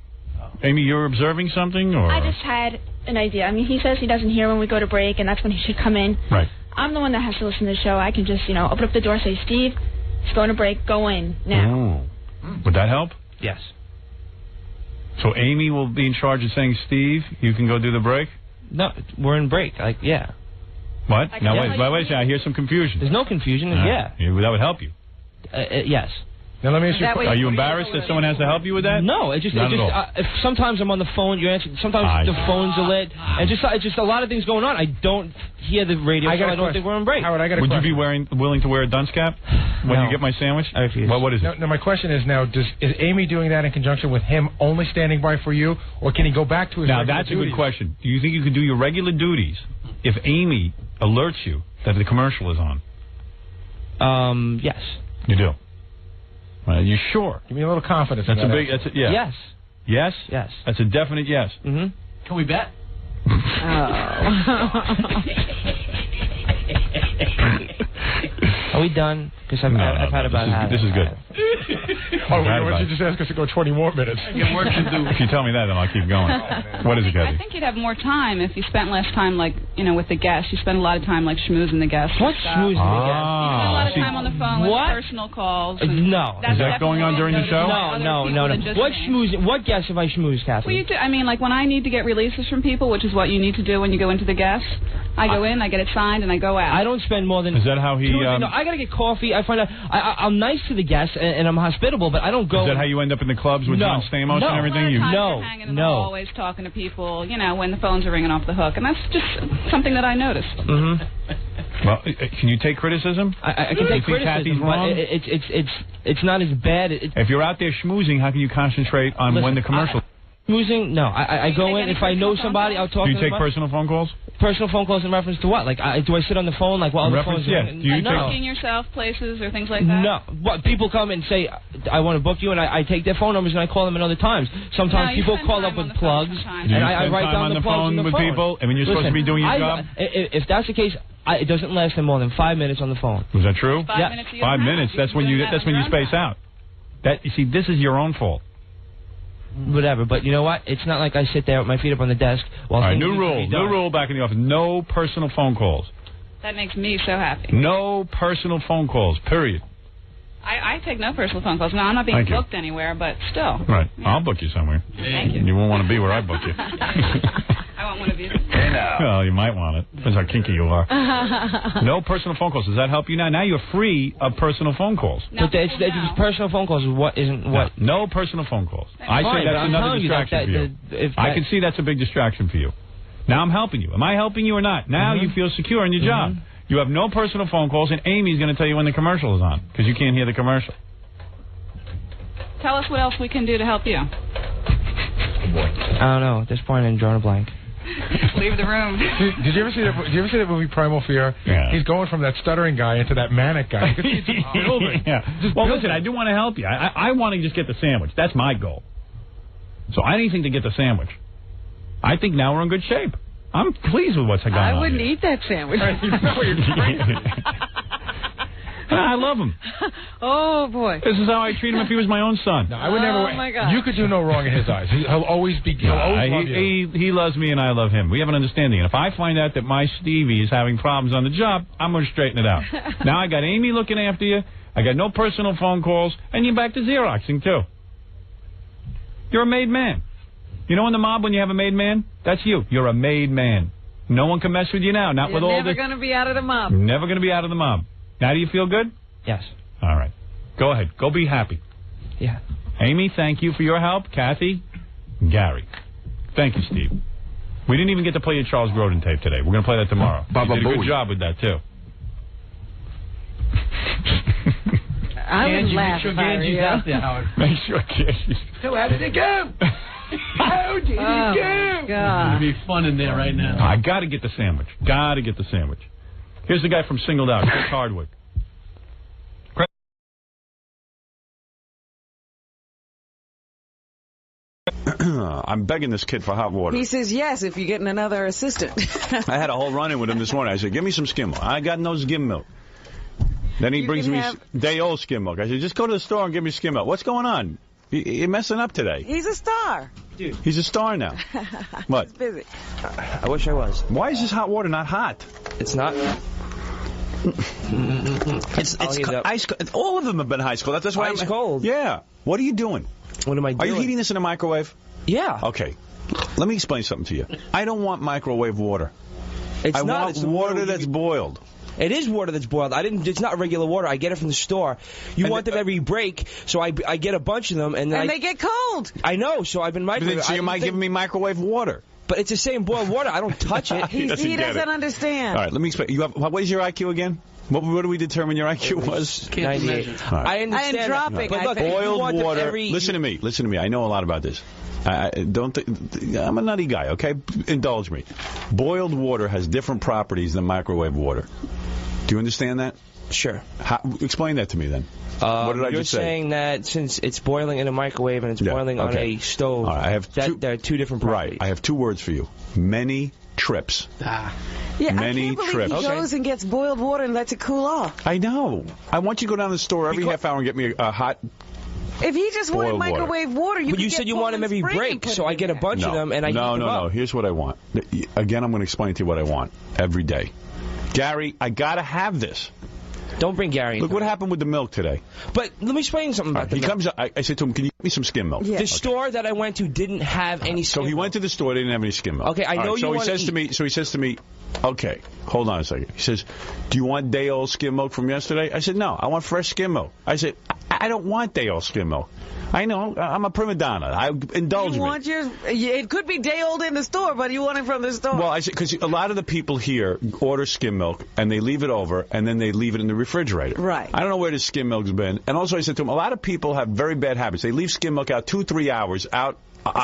Amy, you're observing something? Or I just had an idea. I mean, he says he doesn't hear when we go to break, and that's when he should come in. Right. I'm the one that has to listen to the show. I can just, open up the door, say, Steve, it's going to break. Go in now. Oh. Would that help? Yes. So Amy will be in charge of saying, Steve, you can go do the break? No, we're in break. Yeah. What? Now, wait a second. I hear some confusion. There's no confusion. Yeah. That would help you. Yes. Now, let me ask you, are you embarrassed that someone has to help you with that? No, if sometimes I'm on the phone, you answer. Sometimes the phones are lit, and just a lot of things going on. I don't hear the radio, so I don't think we're on break. Howard, I got a Would question. you be willing to wear a dunce cap when you get my sandwich? I refuse. Well, what is it? No, my question is now, is Amy doing that in conjunction with him only standing by for you, or can he go back to his regular Now, that's duties? a good question. Do you think you can do your regular duties if Amy alerts you that the commercial is on? Yes. You do? You sure? Give me a little confidence. That's in a that big. answer. Yeah. Yes. Yes. Yes. That's a definite yes. Mm-hmm. Can we bet? Are we done? Because I've had about half. This is good. Why don't you just ask us to go 20 more minutes? Work to do. If you tell me that, then I'll keep going. What is it, Kathy? I think you'd have more time if you spent less time, with the guests. You spend a lot of time, schmoozing the guests. What schmoozing the guests? You spend a lot of time on the phone with personal calls. No. Is that going on during the show? No. What schmoozing? What guests have I schmoozed, Kathy? Well, you do. I mean, when I need to get releases from people, which is what you need to do when you go into the guests, I go in, I get it signed, and I go out. I don't spend more than... Is that how he... No, I got to get coffee. I find out... I'm nice to the guests, and I'm hospitable, but I don't go... Is that how you end up in the clubs with John Stamos and everything? You're hanging in the hallways talking to people, when the phones are ringing off the hook, and that's just something that I noticed. Mm-hmm. Well, can you take criticism? I can take criticism, but it's not as bad. If you're out there schmoozing, how can you concentrate on when the commercial... Schmoozing? No. I go in. If I know somebody, I'll talk to them. Do you take personal phone calls? Personal phone calls in reference to what? Do I sit on the phone while the phone's ringing? Do you booking yourself places or things like that? No. What, people come and say, I want to book you, and I take their phone numbers and I call them at other times. Sometimes people call up with plugs, and I write down the plugs on the phone. With people? I mean, you're supposed to be doing your job? If that's the case, it doesn't last them more than 5 minutes on the phone. Is that true? 5 minutes. 5 minutes. That's when you space out. You see, this is your own fault. Whatever, but you know what? It's not like I sit there with my feet up on the desk while... All right, new rule back in the office. No personal phone calls. That makes me so happy. No personal phone calls, period. I take no personal phone calls. No, I'm not being booked anywhere, but still. Right. Yeah. I'll book you somewhere. Thank you. You won't want to be where I book you. I want one of you. Hey, now. Well, you might want it. Depends how kinky you are. No personal phone calls. Does that help you now? Now you're free of personal phone calls. No, but it's personal phone calls. What isn't what? No personal phone calls. I say that's another distraction for you. I can see that's a big distraction for you. Now I'm helping you. Am I helping you or not? Now you feel secure in your job. You have no personal phone calls, and Amy's going to tell you when the commercial is on, because you can't hear the commercial. Tell us what else we can do to help you. I don't know. At this point, I'm drawing a blank. Leave the room. Did you ever see that movie Primal Fear? Yeah. He's going from that stuttering guy into that manic guy. Well, listen, I do want to help you. I want to just get the sandwich. That's my goal. So anything to get the sandwich. I think now we're in good shape. I'm pleased with what's going on. I wouldn't eat that sandwich. I love him. Oh, boy. This is how I treat him if he was my own son. No, I would never. Oh, my God. You could do no wrong in his eyes. He'll always love you. He loves me and I love him. We have an understanding. And if I find out that my Stevie is having problems on the job, I'm going to straighten it out. Now I got Amy looking after you. I got no personal phone calls. And you're back to Xeroxing, too. You're a made man. You know in the mob when you have a made man? That's you. You're a made man. No one can mess with you now. Not You're with all never going to be out of the mob. Never going to be out of the mob. Now do you feel good? Yes. All right. Go ahead. Go be happy. Yeah. Amy, thank you for your help. Kathy, Gary. Thank you, Steve. We didn't even get to play your Charles Grodin tape today. We're going to play that tomorrow. You did a good job with that, too. I would laugh if I were you. out there, Howard. Make sure Angie's... So how did it go? How did it go? God. It's going to be fun in there right now. I got to get the sandwich. Got to get the sandwich. Here's the guy from Singled Out, Chris Hardwick. I'm begging this kid for hot water. He says yes if you're getting another assistant. I had a whole run-in with him this morning. I said, give me some skim milk. I got no skim milk. Then he brings me day-old skim milk. I said, just go to the store and give me skim milk. What's going on? You're messing up today. He's a star. Dude. He's a star now. What? He's busy. I wish I was. Why is this hot water not hot? It's not. It's ice cold. All of them have been ice cold. That's why ice cold. Yeah. What are you doing? What am I doing? Are you heating this in a microwave? Yeah. Okay. Let me explain something to you. I don't want microwave water. I want water that's boiled. It is water that's boiled. It's not regular water. I get it from the store. You want them every break, so I get a bunch of them, and they get cold. I know. So I've been microwaving. So you might give me microwave water. But it's the same boiled water. I don't touch it. He doesn't understand. All right. Let me explain. What is your IQ again? What do we determine your IQ was? 98. Right. I understand. I'm dropping. But look, boiled water. Listen to me. Listen to me. I know a lot about this. I'm a nutty guy, okay? Indulge me. Boiled water has different properties than microwave water. Do you understand that? Sure. Explain that to me then. What did I just say? You're saying that since it's boiling in a microwave and it's boiling on a stove, there are two different properties. Right. I have two words for you. Many trips. Yeah, many I can't trips. believe he goes and gets boiled water and lets it cool off. I know. I want you to go down to the store every half hour and get me a hot. If he just wanted microwave water, but you said you want them every break, so I get a bunch of them and I heat them up. No. Here's what I want. Again, I'm going to explain to you what I want every day. Gary, I got to have this. Don't bring Gary. Look what happened with the milk today. But let me explain something about the milk. Comes. I said to him, "Can you get me some skim milk?" Yeah. The store that I went to didn't have any skim milk. So he went to the store. They didn't have any skim milk. Okay, I know you want to eat. So he says to me, "Okay, hold on a second." He says, "Do you want day-old skim milk from yesterday?" I said, "No, I want fresh skim milk." I said, "I don't want day-old skim milk." I know. I'm a prima donna. I indulge me. It could be day old in the store, but you want it from the store. Well, I said because a lot of the people here order skim milk and they leave it over and then they leave it in the refrigerator. Right. I don't know where the skim milk's been. And also I said to him, a lot of people have very bad habits. They leave skim milk out 2-3 hours out.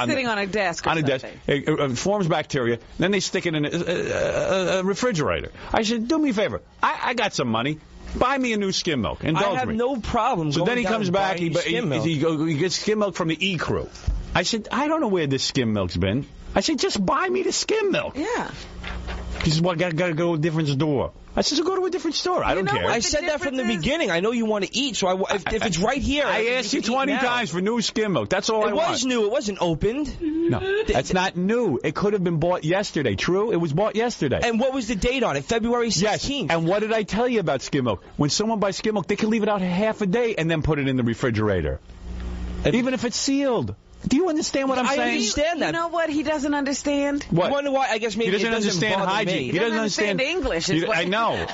Sitting on a desk or on a desk. It forms bacteria. Then they stick it in a refrigerator. I said, do me a favor. I got some money. Buy me a new skim milk. Indulge me. I have no problem. So then he comes back. He gets skim milk from the E Crew. I said, I don't know where this skim milk's been. I said, just buy me the skim milk. Yeah. He says, well, I got to go to a different store. I said, so go to a different store. I don't care. I said that from the beginning. I know you want to eat, so if it's right here. I asked you 20 times for new skim milk. That's all I want. It was new. It wasn't opened. No, that's not new. It could have been bought yesterday. True? It was bought yesterday. And what was the date on it? February 16th. Yes. And what did I tell you about skim milk? When someone buys skim milk, they can leave it out half a day and then put it in the refrigerator. Even if it's sealed. Do you understand what I'm saying? I understand that. You know what he doesn't understand? What? You wonder why? I guess maybe he doesn't understand hygiene. He doesn't understand English. I know.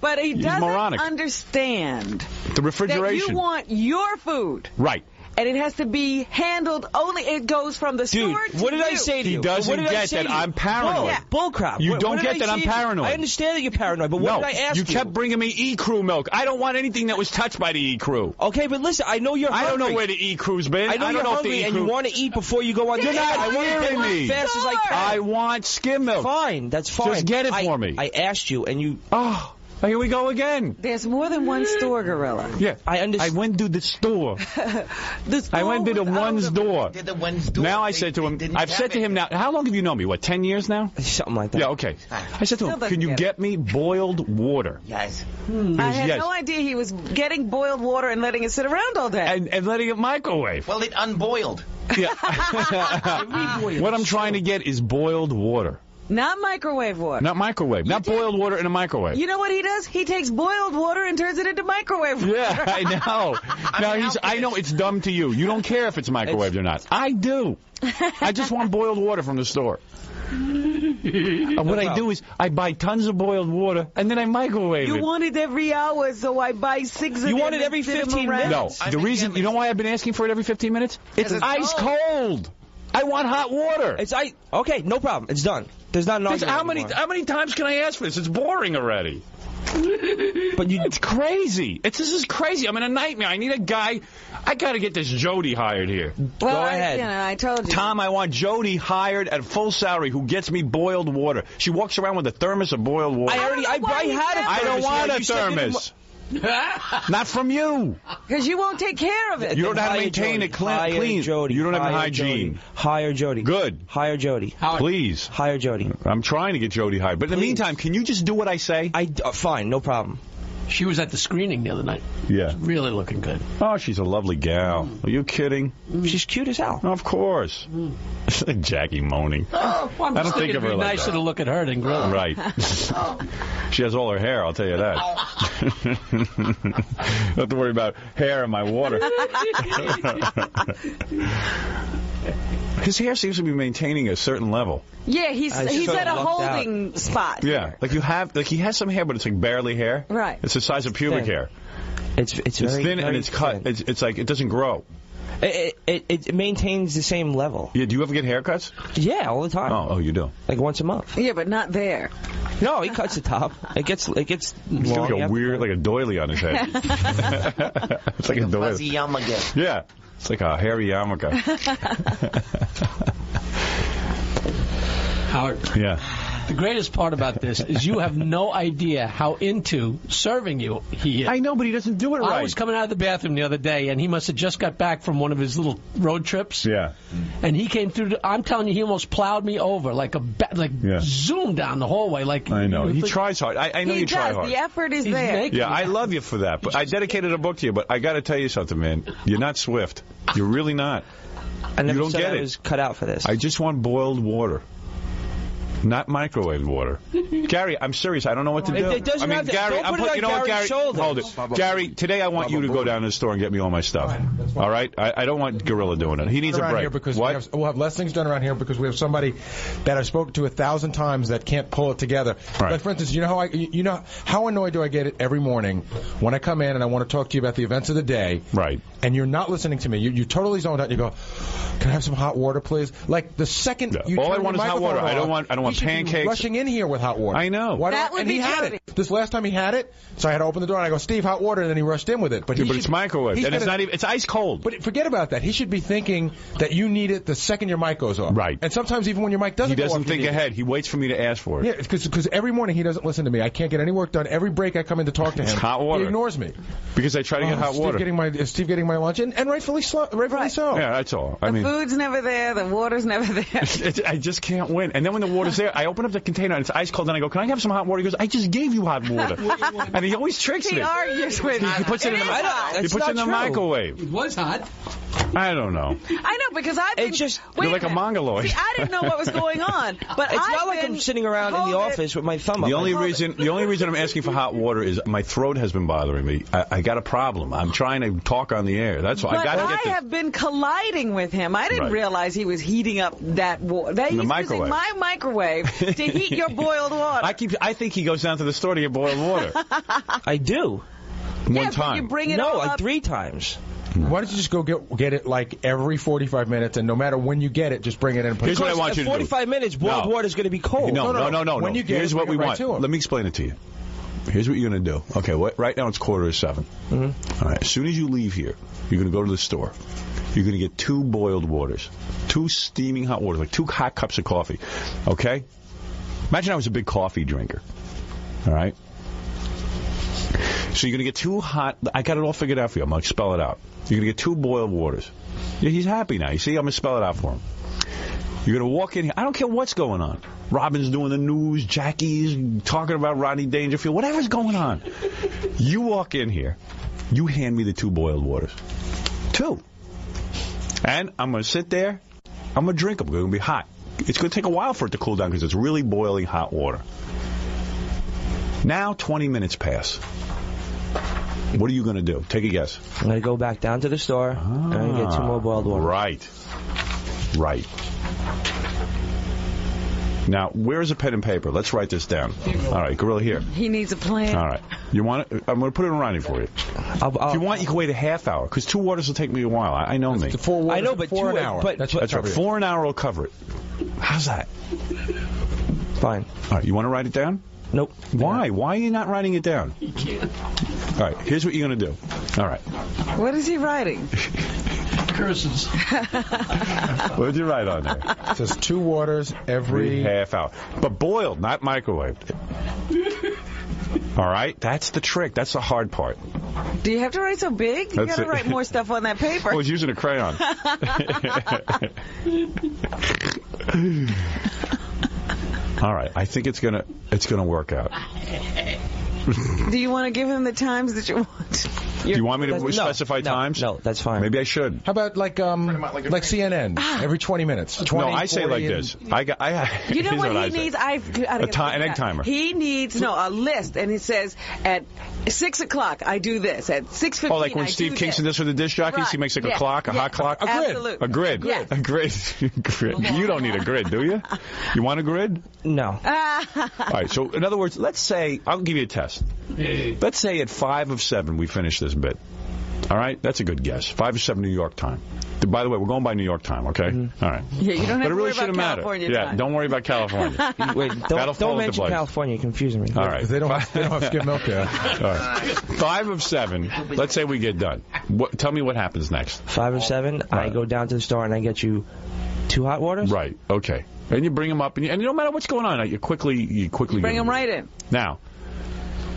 But he doesn't moronic. understand the refrigeration. That you want your food. Right. And it has to be handled only. It goes from the store to you. What did I say to you? He doesn't get that I'm paranoid. Bullcrap. You don't get that I'm paranoid. I understand that you're paranoid, but what did I ask you? You kept bringing me E Crew milk. I don't want anything that was touched by the E Crew. Okay, but listen, I know you're hungry. I don't know where the E Crew's been. I know you're hungry and you want to eat before you go on. You're not hearing me. As fast as I can. I want skim milk. Fine, that's fine. Just get it for me. I asked you, and you. Oh. Here we go again. There's more than one store, Gorilla. Yeah, I understand. I went to the store. I went to the one store. Now I said to him, I've said to him now, how long have you known me? What, 10 years now? Something like that. Yeah, okay. I said to him, can you get me boiled water? Yes. I had no idea he was getting boiled water and letting it sit around all day. And letting it microwave. Well, it unboiled. Yeah. What I'm trying to get is boiled water. Not microwave water. Not microwave. Not boiled water in a microwave. You know what he does? He takes boiled water and turns it into microwave water. Yeah, I know. I know it's dumb to you. You don't care if it's microwaved or not. I do. I just want boiled water from the store. What I do is I buy tons of boiled water and then I microwave it. You want it every hour, so I buy 6 of them. You want it every 15 minutes? No, the reason, you know why I've been asking for it every 15 minutes? It's ice cold. I want hot water. Okay, no problem. It's done. There's not an argument. How many times can I ask for this? It's boring already. But it's crazy. This is crazy. I'm in a nightmare. I need a guy. I got to get this Jody hired here. Well, go ahead. I told you. Tom, I want Jody hired at full salary who gets me boiled water. She walks around with a thermos of boiled water. I had a thermos. I don't want a thermos. Not from you. Because you won't take care of it. You don't know how to maintain it clean. Jody. You don't have hygiene. Hire Jody. Good. Hire Jody. Please. Hire Jody. I'm trying to get Jody hired. But in the meantime, can you just do what I say? Fine, no problem. She was at the screening the other night. Yeah. She's really looking good. Oh, she's a lovely gal. Are you kidding? She's cute as hell. Of course. It's like Jackie moning. Oh, well, I'm I don't think of her like nicer that. to look at her than Grill. Right. She has all her hair, I'll tell you that. Don't have to worry about hair in my water. His hair seems to be maintaining a certain level. Yeah, he's at a holding spot. Yeah, he has some hair, but it's like barely hair. Right. It's the size of pubic hair. It's very thin and it's cut. It's like it doesn't grow. It maintains the same level. Yeah. Do you ever get haircuts? Yeah, all the time. Oh, you do. Like once a month. Yeah, but not there. No, he cuts the top. It gets It's like a weird, like a doily on his head. It's like a doily. Fuzzy yarmulke. Yeah. It's like a hairy yarmulke. Howard. Yeah. The greatest part about this is you have no idea how into serving you he is. I know, but he doesn't do it right. I was coming out of the bathroom the other day, and he must have just got back from one of his little road trips. Yeah. And he came through. I'm telling you, he almost plowed me over, zoomed down the hallway. I know. He tries hard. I know you try hard. The effort is there. Yeah, I love you for that. But I dedicated a book to you, but I got to tell you something, man. You're not swift. You're really not. I never you don't said get I it. was cut out for this. I just want boiled water. Not microwave water. Gary, I'm serious. I don't know what to do. It doesn't matter. Gary, Don't put it on Gary's shoulders. Hold it. Gary, today I want you to go down to the store and get me all my stuff. All right? I don't want Gorilla doing it. He needs a break. Here because what? we'll have less things done around here because we have somebody that I've spoken to 1,000 times that can't pull it together. Right. Like, for instance, you know how annoyed do I get it every morning when I come in and I want to talk to you about the events of the day. Right. And you're not listening to me. You totally zoned out. And you go, "Can I have some hot water, please?" Like the second you all turn I want your is hot water. microphone off, I don't want he should be pancakes. rushing in here with hot water. I know. And he had it. This last time he had it, so I had to open the door and I go, "Steve, hot water," and then he rushed in with it. But it's microwave, and it's not even. It's ice cold. But forget about that. He should be thinking that you need it the second your mic goes off. Right. And sometimes even when your mic doesn't He go off, doesn't think ahead. He waits for me to ask for it. Yeah, because every morning he doesn't listen to me. I can't get any work done. Every break I come in to talk to him, it's hot water. He ignores me. Because I try to get hot water. Is Steve getting my lunch? And rightfully so. Yeah, that's all. The food's never there. The water's never there. I just can't win. And then when the water's there, I open up the container and it's ice cold. And I go, "Can I have some hot water?" He goes, "I just gave you hot water." And he always tricks me. He argues with me. He puts it in the microwave. It was hot. I don't know. I know, because I've been... You're like a mongoloid. See, I didn't know what was going on. But it's not like I'm sitting around in the office with my thumb up. The only reason I'm asking for hot water is my throat has been bothering me. I got a problem. I'm trying to talk on the air. That's why I got to get this. I have been colliding with him. I didn't realize he was heating up that water. He's using my microwave to heat your boiled water. I think he goes down to the store to get boiled water. I do. One time. You bring it all like up. 3 times. Why don't you just go get it like every 45 minutes, and no matter when you get it, just bring it in and put it in. Here's what I want you to do. 45 minutes, boiled water is going to be cold. No. When you get Here's what we want. Let me explain it to you. Here's what you're going to do. Okay, right now it's 6:45. All right, as soon as you leave here, you're going to go to the store. You're going to get 2 boiled waters, 2 steaming hot waters, like 2 hot cups of coffee. Okay? Imagine I was a big coffee drinker. All right? So you're going to get 2 hot... I got it all figured out for you. I'm going to spell it out. You're going to get 2 boiled waters. Yeah, he's happy now. You see, I'm going to spell it out for him. You're going to walk in here. I don't care what's going on. Robin's doing the news. Jackie's talking about Rodney Dangerfield. Whatever's going on. You walk in here. You hand me the 2 boiled waters. 2. And I'm going to sit there. I'm going to drink them. They're going to be hot. it's going to take a while for it to cool down because it's really boiling hot water. Now 20 minutes pass. What are you going to do? Take a guess. I'm going to go back down to the store and I'm going to get 2 more boiled water. Right. Now, where's a pen and paper? Let's write this down. All right, Gorilla, here. He needs a plan. All right. You want it? I'm going to put it in writing for you. If you want, you can wait a half hour, because 2 waters will take me a while. I know me. 4 waters, I know, but 4 an hour. That's right. 4 an hour will cover it. How's that? Fine. All right, you want to write it down? Nope. Why? Why are you not writing it down? He can't. All right, here's what you're going to do. All right. What is he writing? Curses. What did you write on there? It says 2 waters every half hour. But boiled, not microwaved. All right? That's the trick. That's the hard part. Do you have to write so big? You got to write more stuff on that paper. I was using a crayon. All right. I think it's gonna work out. Do you want to give him the times that you want? Do you want me to specify times? No, that's fine. Maybe I should. How about like CNN every 20 minutes? 20, no, I say like this. You know what he needs? An egg timer. He needs a list, and it says at 6 o'clock I do this. At 6:15. Oh, like when Steve Kingston does for the disc jockeys, he makes like a clock, a hot clock, a grid. A grid. Yes. A grid. Grid. You don't need a grid, do you? You want a grid? No. All right. So in other words, let's say I'll give you a test. Let's say at 5 of 7 we finish this bit. All right? That's a good guess. 5 of 7 New York time. By the way, we're going by New York time, okay? All right. Yeah, you don't have to worry about California time. Yeah, don't worry about California. Wait, don't mention California. You're confusing me. All right. They don't have skim milk there. All right. 5 of 7. Let's say we get done. Tell me what happens next. 5 of 7. I go down to the store and I get you 2 hot waters. Right. Okay. And you bring them up, and no matter what's going on, you quickly bring them right in. Now,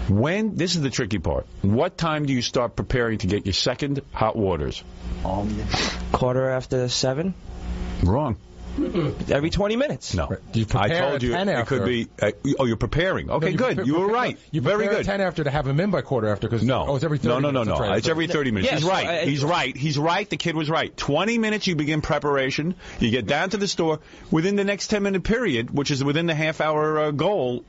this is the tricky part. What time do you start preparing to get your second hot waters? 7:15. Wrong. Every 20 minutes. No. I told you it could be. You're preparing. Okay, good. You were right. You very good. 10 after to have him in by 1/4 after because it's every 30 minutes. No. It's every 30 minutes. Yes, He's right. He's right. He's right. The kid was right. 20 minutes you begin preparation. You get down to the store. Within the next 10-minute period, which is within the half-hour goal,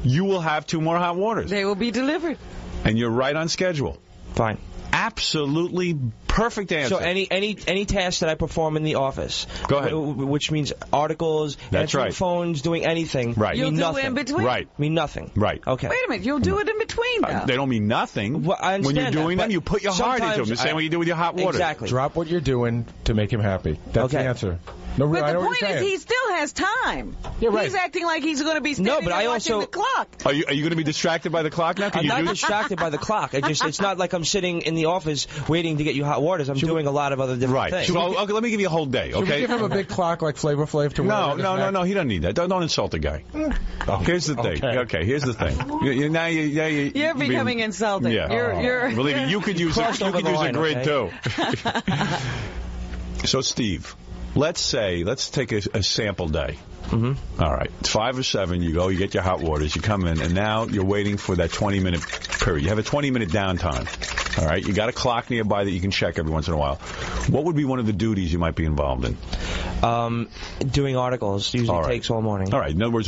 you will have 2 more hot waters. They will be delivered. And you're right on schedule. Fine. Absolutely perfect answer. So any task that I perform in the office, go ahead, which means articles, answering phones, doing anything, You'll mean do nothing. In between. Mean nothing. Right. Okay. Wait a minute. You'll do it in between, though. They don't mean nothing. Well, I when you're understand doing that, them, you put your heart into them. The same way you do with your hot water. Exactly. Drop what you're doing to make him happy. That's the answer. No, but I know the what point you're is, saying. he still has time. Yeah, right. He's acting like he's going to be standing there watching the clock. Are you going to be distracted by the clock now? I'm not distracted by the clock. It's not like I'm sitting in the office waiting to get you hot waters. I'm doing a lot of other different things. Well, okay, let me give you a whole day. Okay. Should we give him a big clock like Flavor Flav to wear? No. He doesn't need that. Don't insult the guy. Here's the thing. Okay, here's the thing. You're becoming insulting. Yeah. Believe me, you could use a grid too. So, Steve, let's take a sample day. Mm-hmm. All right. It's 5 or 7. You go, you get your hot waters, you come in, and now you're waiting for that 20-minute period. You have a 20-minute downtime. All right. You got a clock nearby that you can check every once in a while. What would be one of the duties you might be involved in? Doing articles. Usually takes all morning. All right. In other words,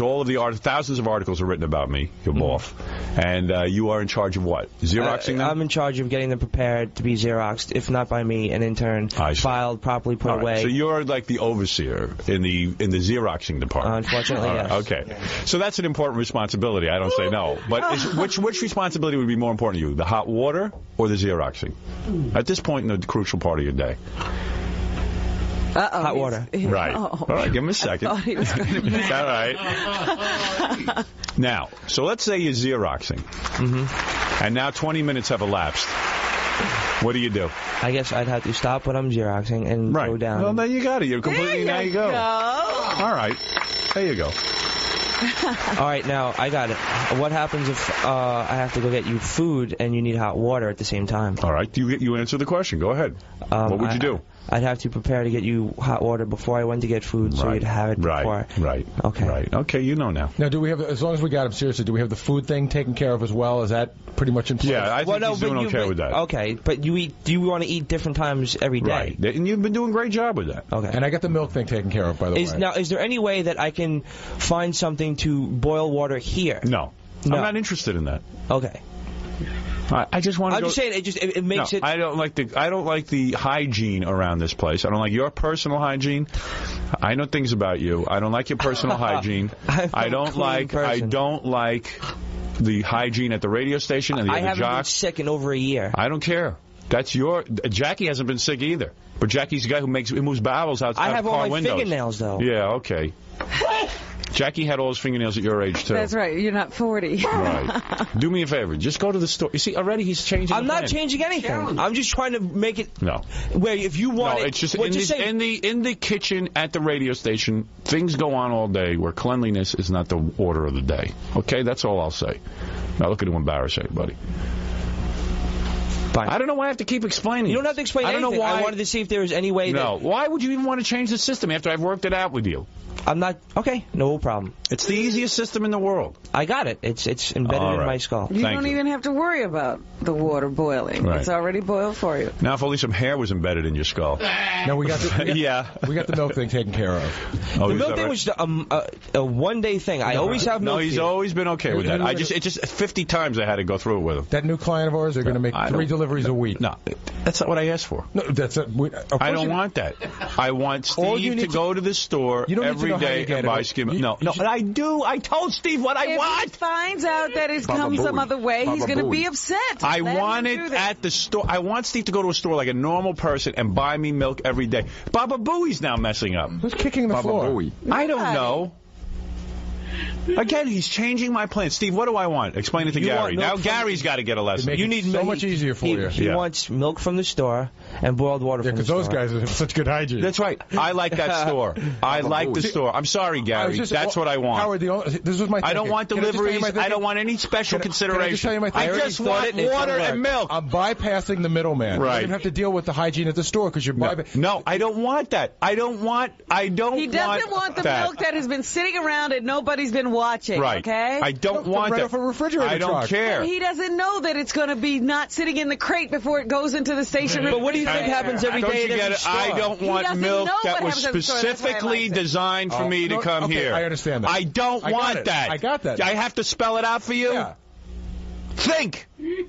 thousands of articles are written about me, your boss. And you are in charge of what? Xeroxing them? I'm in charge of getting them prepared to be Xeroxed, if not by me, an intern, filed, properly put away. So you're like the overseer in the Xeroxing department. Unfortunately, yes. Okay. So that's an important responsibility. I don't say no. But which responsibility would be more important to you, the hot water or the Xeroxing? At this point in the crucial part of your day. Hot water. Right. All right, give him a second. I thought he was going to be all right. Now, so let's say you're Xeroxing. Mm-hmm. And now 20 minutes have elapsed. What do you do? I guess I'd have to stop what I'm Xeroxing and go down. Well, then you got it. You're completely, now you go. All right. There you go. All right, now, I got it. What happens if I have to go get you food and you need hot water at the same time? All right, you answer the question. Go ahead. What would you do? I'd have to prepare to get you hot water before I went to get food, so you'd have it before. Right. Okay. Right. Okay, you know now. Now, do we have, as long as we got him seriously, do we have the food thing taken care of as well? Is that pretty much in place? Yeah, I think he's doing okay with that. Okay, but do you want to eat different times every day? Right. And you've been doing a great job with that. Okay. And I got the milk thing taken care of, by the way. Now, is there any way that I can find something to boil water here? No. I'm not interested in that. Okay. I just want to. I'm just saying it makes it. I don't like the hygiene around this place. I don't like your personal hygiene. I know things about you. I don't like your personal hygiene. I don't like the hygiene at the radio station and the other jocks. I haven't been sick in over a year. I don't care. That's Jackie hasn't been sick either. But Jackie's the guy who moves bowels outside car windows. I have all my fingernails though. Yeah. Okay. Jackie had all his fingernails at your age, too. That's right. You're not 40. Right. Do me a favor. Just go to the store. You see, already he's changing I'm not changing anything. I'm just trying to make it... No. Where if you want it's just, in the kitchen at the radio station, things go on all day where cleanliness is not the order of the day. Okay? That's all I'll say. Now look at him embarrass everybody. Fine. I don't know why I have to keep explaining. You don't have to explain anything. I don't know why. I wanted to see if there was any way No. Why would you even want to change the system after I've worked it out with you? I'm not... Okay, no problem. It's the easiest system in the world. I got it. It's embedded in my skull. You don't even have to worry about the water boiling. Right. It's already boiled for you. Now, if only some hair was embedded in your skull. No, we got the milk thing taken care of. Oh, the milk thing was a one-day thing. I always have milk. No, he's always been okay with that. It's just 50 times I had to go through it with him. That new client of ours, they're going to make 3 deliveries a week. No, that's not what I asked for. No, that's I don't want that. I want Steve to go to the store every day and buy skim. No, I do. I told Steve what I want. If he finds out that it's come some other way, he's going to be upset. I want it at the store. I want Steve to go to a store like a normal person and buy me milk every day. Baba Booey's now messing up. Who's kicking the floor? Booey. I don't know. Again, he's changing my plan. Steve, what do I want? Explain it to Gary. Now Gary's got to get a lesson. You need so much easier for you. He wants milk from the store and boiled water from the store. Yeah, because those guys have such good hygiene. That's right. I like that store. I like the store. I'm sorry, Gary. That's what I want. Howard, this was my I don't want deliveries. I don't want any special consideration. I just want water and milk. I'm bypassing the middleman. Right. You don't have to deal with the hygiene at the store because you're bypassing. No, I don't want that. He doesn't want the milk that has been sitting around and nobody's been watching. Right. Okay? I don't want that. Off a refrigerator I don't care. But he doesn't know that it's going to be not sitting in the crate before it goes into the station. But what do you think happens every day at every store? I don't want milk that was specifically designed for me to come here. I understand that. I don't want that. I got that. I have to spell it out for you? Yeah. Think.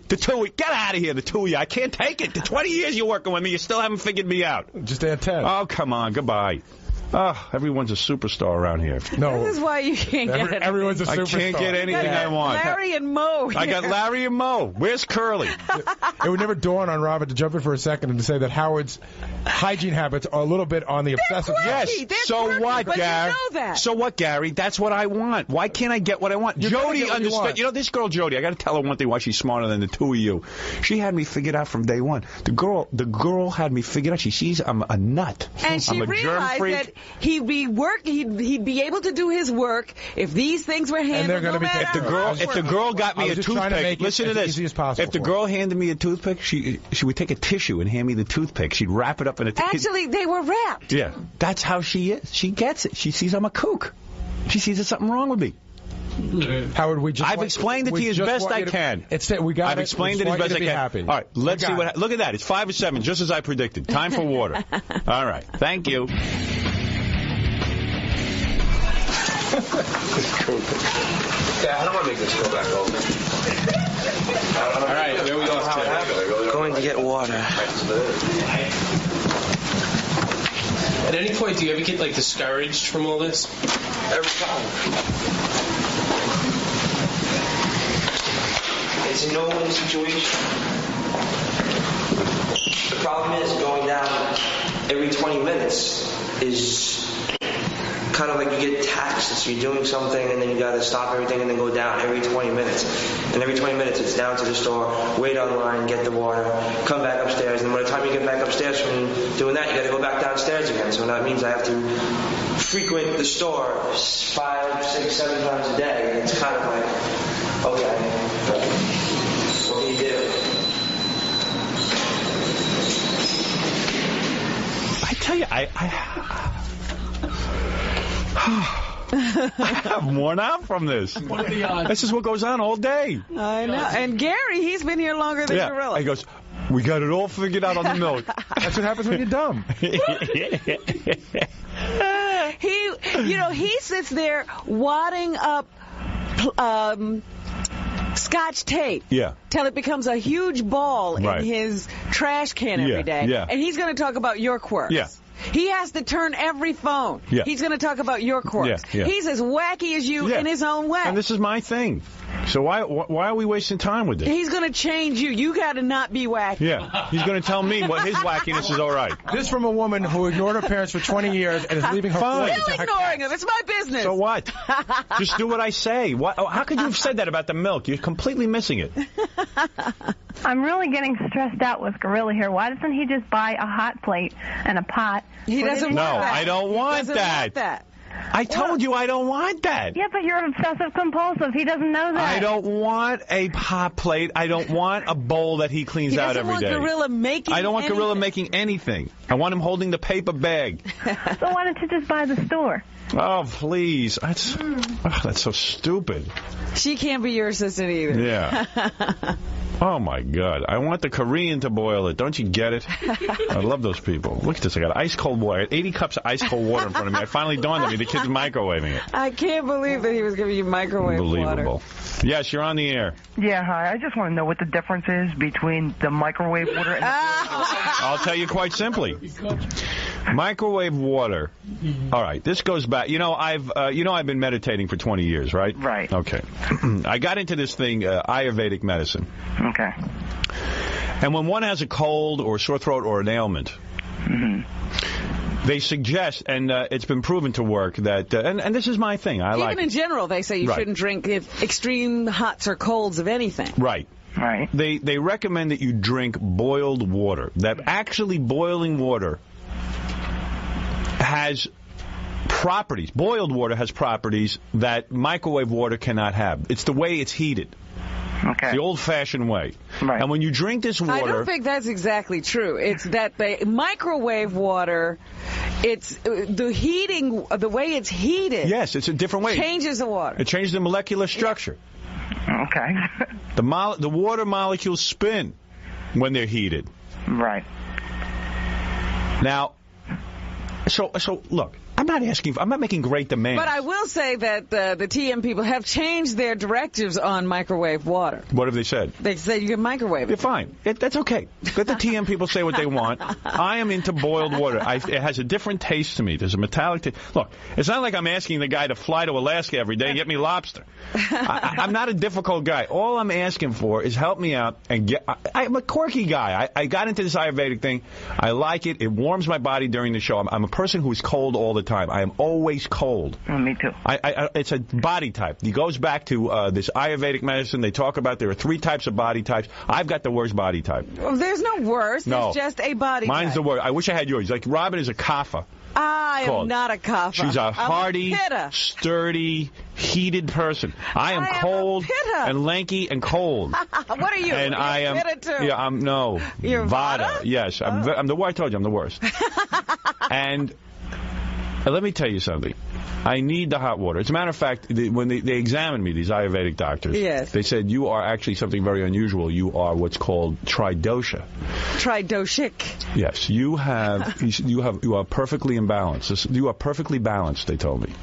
The two of you. Get out of here, the two of you. I can't take it. The 20 years you're working with me, you still haven't figured me out. Just add 10. Oh, come on. Goodbye. Oh, everyone's a superstar around here. No. This is why you can't get it. Everyone's a superstar. I can't get anything I want. Larry and Moe. I got Larry and Moe. Where's Curly? It would never dawn on Robert to jump in for a second and to say that Howard's hygiene habits are a little bit on the obsessive. Yes. So what, Gary? You know that. So what, Gary? That's what I want. Why can't I get what I want? Jody understood. You know, this girl, Jody, I got to tell her one thing why she's smarter than the two of you. She had me figured out from day one. The girl had me figured out. She sees I'm a nut. And she realized that he'd be able to do his work if these things were handled. If the girl got me a toothpick, listen to this. If the girl handed me a toothpick, she would take a tissue and hand me the toothpick. She'd wrap it up in a tissue. Actually, they were wrapped. Yeah, that's how she is. She gets it. She sees I'm a kook. She sees there's something wrong with me. Howard, I've explained it to you as best I can. I've explained it as best I can. Happy. All right, let's see what. Look at that. It's 5 or 7, just as I predicted. Time for water. All right. Thank you. Yeah, I don't want to make this go back over. All right, there we go. Going to get water. At any point, do you ever get like discouraged from all this? Every time. It's a no-win situation. The problem is going down every 20 minutes is kind of like you get taxed. So you're doing something and then you got to stop everything and then go down every 20 minutes. And every 20 minutes it's down to the store, wait online, get the water, come back upstairs. And by the time you get back upstairs from doing that, you got to go back downstairs again. So that means I have to frequent the store 5, 6, 7 times a day. And it's kind of like, okay, what do you do? I tell you, I'm worn out from this. This is what goes on all day. I know. And Gary, he's been here longer than Gorilla. He goes, we got it all figured out on the milk. That's what happens when you're dumb. He sits there wadding up Scotch tape till it becomes a huge ball in his trash can every day. And he's going to talk about your quirks. He has to turn every phone. He's going to talk about your quirks. He's as wacky as you in his own way. And this is my thing. So why are we wasting time with this? He's going to change you. You got to not be wacky. He's going to tell me what his wackiness is all right. This from a woman who ignored her parents for 20 years and is leaving her phone. Still ignoring them. It's my business. So what? Just do what I say. How could you have said that about the milk? You're completely missing it. I'm really getting stressed out with Gorilla here. Why doesn't he just buy a hot plate and a pot? He doesn't want that. No, I don't want that. I told you I don't want that. Yeah, but you're obsessive compulsive. He doesn't know that. I don't want a hot plate. I don't want a bowl that he cleans out every day. I don't want Gorilla making anything. I want him holding the paper bag. So why don't you just buy the store? Oh, please. That's so stupid. She can't be your assistant either. Yeah. Oh, my God. I want the Korean to boil it. Don't you get it? I love those people. Look at this. I got ice cold water. I had 80 cups of ice cold water in front of me. It finally dawned on me the kid's microwaving it. I can't believe that he was giving you microwave Unbelievable. water. Yes, you're on the air. Yeah, hi. I just want to know what the difference is between the microwave water and the I'll tell you quite simply. Microwave water. All right, this goes back. I've been meditating for 20 years, right? Right. Okay. I got into this thing, Ayurvedic medicine. Okay. And when one has a cold or sore throat or an ailment, they suggest, and it's been proven to work, that, and this is my thing. Even in general, they say you shouldn't drink extreme hots or colds of anything. Right. Right. They recommend that you drink boiled water. That actually boiling water has properties. Boiled water has properties that microwave water cannot have. It's the way it's heated. Okay. The old-fashioned way. Right. And when you drink this water... I don't think that's exactly true. It's that the microwave water, it's the heating, the way it's heated... Yes, it's a different way. Changes the water. It changes the molecular structure. Okay. The water molecules spin when they're heated. Right. Now, so look... I'm not making great demands. But I will say that the TM people have changed their directives on microwave water. What have they said? They said you can microwave it. You're fine. That's okay. Let the TM people say what they want. I am into boiled water. It has a different taste to me. There's a metallic taste. Look, it's not like I'm asking the guy to fly to Alaska every day and get me lobster. I'm not a difficult guy. All I'm asking for is help me out and get... I'm a quirky guy. I got into this Ayurvedic thing. I like it. It warms my body during the show. I'm a person who is cold all the time. I am always cold. Oh, me too. It's a body type. It goes back to this Ayurvedic medicine. They talk about there are 3 types of body types. I've got the worst body type. Well, there's no worst. No. There's just a body Mine's type. the worst. I wish I had yours. Like Robin is a kapha. I am not a kapha. She's a hardy, sturdy, heated person. I am cold and lanky and cold. What are you? And I am. Too? Yeah, I'm no. You're Vada. Yes, I'm the. I told you I'm the worst. And let me tell you something. I need the hot water. As a matter of fact, when they examined me, these Ayurvedic doctors, they said you are actually something very unusual. You are what's called tridosha. Tridoshic. Yes, you are perfectly imbalanced. You are perfectly balanced, they told me.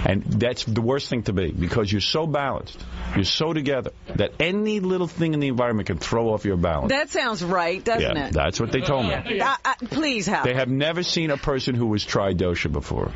And that's the worst thing to be, because you're so balanced, you're so together, that any little thing in the environment can throw off your balance. That sounds right, doesn't it? That's what they told me. Please, Howard. They have never seen a person who was tridosha before.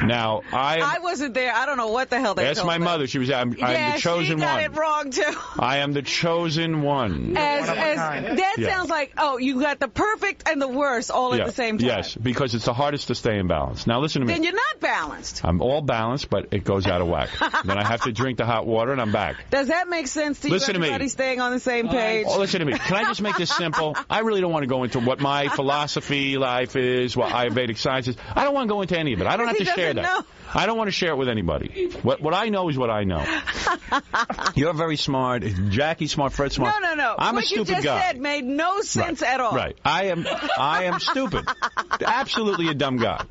Now, I wasn't there. I don't know what the hell they told me. Ask my mother. She was. I'm the chosen one. she got it wrong too. I am the chosen one. That sounds like, oh, you got the perfect and the worst all at the same time. Yes, because it's the hardest to stay in balance. Now listen to me. Then you're not balanced. I'm all balanced, but it goes out of whack. Then I have to drink the hot water, and I'm back. Does that make sense to you? Listen to me. Everybody staying on the same page? Oh, listen to me. Can I just make this simple? I really don't want to go into what my philosophy life is, what Ayurvedic science is. I don't want to go into any of it. I don't have to share that. Know. I don't want to share it with anybody. What I know is what I know. You're very smart. Jackie's smart. Fred's smart. No. I'm a stupid guy. What you just said made no sense at all. Right. I am stupid. Absolutely a dumb guy.